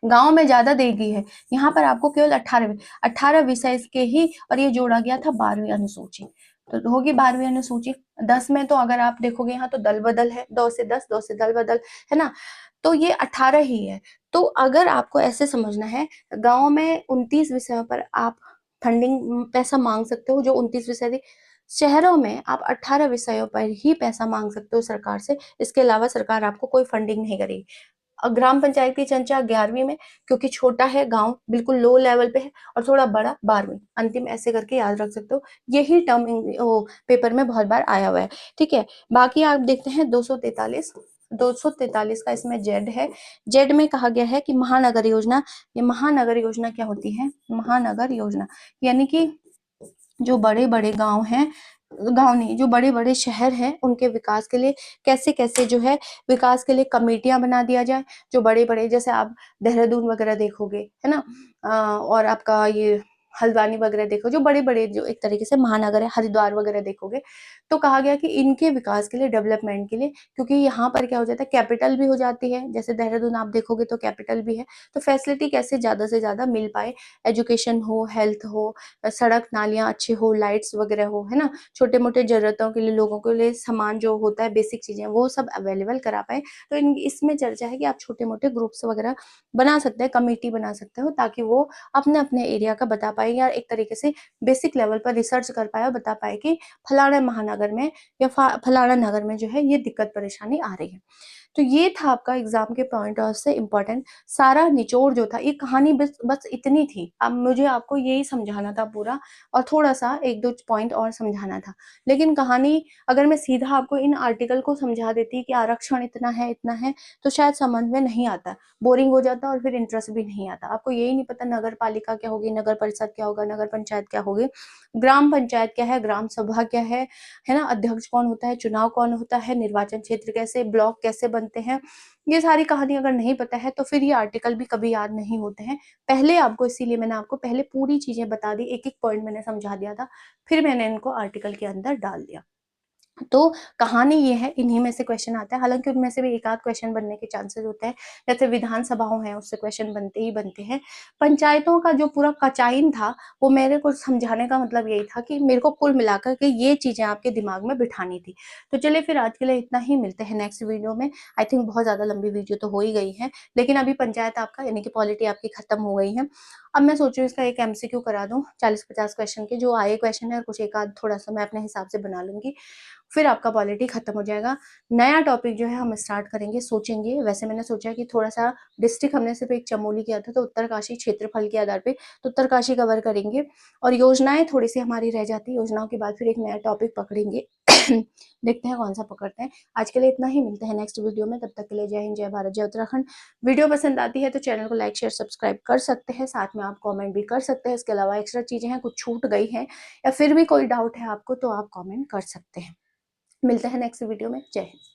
गांव में ज्यादा दी गई है, यहाँ पर आपको केवल 18 विषय के ही, और ये जोड़ा गया था 12वीं अनुसूची। तो होगी 12वीं अनुसूची। 10 में तो अगर आप देखोगे यहाँ तो दल बदल है, 2 से 10, 2 से दल बदल, है ना। तो ये 18 ही है। तो अगर आपको ऐसे समझना है, गांव में 29 विषयों पर आप फंडिंग पैसा मांग सकते हो, जो 29 विषय थी। शहरों में आप 18 विषयों पर ही पैसा मांग सकते हो सरकार से, इसके अलावा सरकार आपको कोई फंडिंग नहीं करेगी। ग्राम पंचायत की चर्चा 11वीं में, क्योंकि छोटा है गांव, बिल्कुल लो लेवल पे है, और थोड़ा बड़ा 12वीं, अंतिम, ऐसे करके याद रख सकते हो। यही टर्म पेपर में बहुत बार आया हुआ है। ठीक है, बाकी आप देखते हैं 243 का इसमें जेड है। जेड में कहा गया है कि महानगर योजना। ये महानगर योजना क्या होती है, महानगर योजना यानी कि जो बड़े बड़े गांव हैं, गांव नहीं, जो बड़े बड़े शहर हैं, उनके विकास के लिए कैसे कैसे जो है विकास के लिए कमेटियां बना दिया जाए। जो बड़े बड़े, जैसे आप देहरादून वगैरह देखोगे, है ना, और आपका ये हल्द्वानी वगैरह देखो, जो बड़े बड़े जो एक तरीके से महानगर है, हरिद्वार वगैरह देखोगे, तो कहा गया कि इनके विकास के लिए, डेवलपमेंट के लिए, क्योंकि यहाँ पर क्या हो जाता है, कैपिटल भी हो जाती है। जैसे देहरादून आप देखोगे तो कैपिटल भी है, तो फैसिलिटी कैसे ज्यादा से ज्यादा मिल पाए, एजुकेशन हो, हेल्थ हो, सड़क नालियां अच्छी हो, लाइट्स वगैरह हो, है ना, छोटे मोटे जरूरतों के लिए, लोगों के लिए सामान जो होता है, बेसिक चीजें, वो सब अवेलेबल करा पाए। तो इसमें चर्चा है कि आप छोटे मोटे ग्रुप्स वगैरह बना सकते हैं, कमेटी बना सकते हो, ताकि वो अपने अपने एरिया का बता पाए, या एक तरीके से बेसिक लेवल पर रिसर्च कर पाए और बता पाए कि फलाना महानगर में या फलाना नगर में जो है ये दिक्कत परेशानी आ रही है। तो ये था आपका एग्जाम के पॉइंट ऑफ से इम्पोर्टेंट सारा निचोड़ जो था, ये कहानी बस बस इतनी थी। अब मुझे आपको यही समझाना था पूरा, और थोड़ा सा एक दो पॉइंट और समझाना था। लेकिन कहानी अगर मैं सीधा आपको इन आर्टिकल को समझा देती कि आरक्षण इतना है, तो शायद समझ में नहीं आता, बोरिंग हो जाता और फिर इंटरेस्ट भी नहीं आता। आपको यही नहीं पता नगर पालिका क्या होगी, नगर परिषद क्या होगा, नगर पंचायत क्या होगी, ग्राम पंचायत क्या है, ग्राम सभा क्या है ना, अध्यक्ष कौन होता है, चुनाव कौन होता है, निर्वाचन क्षेत्र कैसे, ब्लॉक कैसे बनते हैं, ये सारी कहानी अगर नहीं पता है तो फिर ये आर्टिकल भी कभी याद नहीं होते हैं। पहले आपको, इसीलिए मैंने आपको पहले पूरी चीजें बता दी, एक एक पॉइंट मैंने समझा दिया था, फिर मैंने इनको आर्टिकल के अंदर डाल दिया। तो कहानी ये है, इन्हीं में से क्वेश्चन आता है, हालांकि उनमें से भी एक आध क्वेश्चन बनने के चांसेस होते हैं, जैसे विधानसभाओं हैं उससे क्वेश्चन बनते ही बनते हैं। पंचायतों का जो पूरा कचाइन था, वो मेरे को समझाने का मतलब यही था कि मेरे को कुल मिलाकर के ये चीजें आपके दिमाग में बिठानी थी। तो चलिए फिर आज के लिए इतना ही, मिलते हैं नेक्स्ट वीडियो में। आई थिंक बहुत ज्यादा लंबी वीडियो तो हो ही गई है, लेकिन अभी पंचायत आपका यानी कि पॉलिटी आपकी खत्म हो गई है। अब मैं सोच रही हूँ इसका एक एमसीक्यू करा दूं 40-50 क्वेश्चन के, जो आए क्वेश्चन है, और कुछ एक आध थोड़ा सा मैं अपने हिसाब से बना लूंगी, फिर आपका पॉलिटी खत्म हो जाएगा। नया टॉपिक जो है हम स्टार्ट करेंगे, सोचेंगे। वैसे मैंने सोचा कि थोड़ा सा डिस्ट्रिक्ट हमने सिर्फ एक चमोली किया था, तो उत्तरकाशी क्षेत्रफल के आधार पे तो उत्तरकाशी कवर करेंगे, और योजनाएं थोड़ी सी हमारी रह जाती, योजनाओं के बाद फिर एक नया टॉपिक पकड़ेंगे। देखते हैं कौन सा पकड़ते हैं। आज के लिए इतना ही, मिलते हैं नेक्स्ट वीडियो में, तब तक के लिए जय हिंद, जय भारत, जय उत्तराखंड। वीडियो पसंद आती है तो चैनल को लाइक शेयर सब्सक्राइब कर सकते हैं, साथ में आप कमेंट भी कर सकते हैं। इसके अलावा एक्स्ट्रा चीजें हैं, कुछ छूट गई हैं या फिर भी कोई डाउट है आपको, तो आप कमेंट कर सकते हैं। मिलते हैं नेक्स्ट वीडियो में। जय हिंद।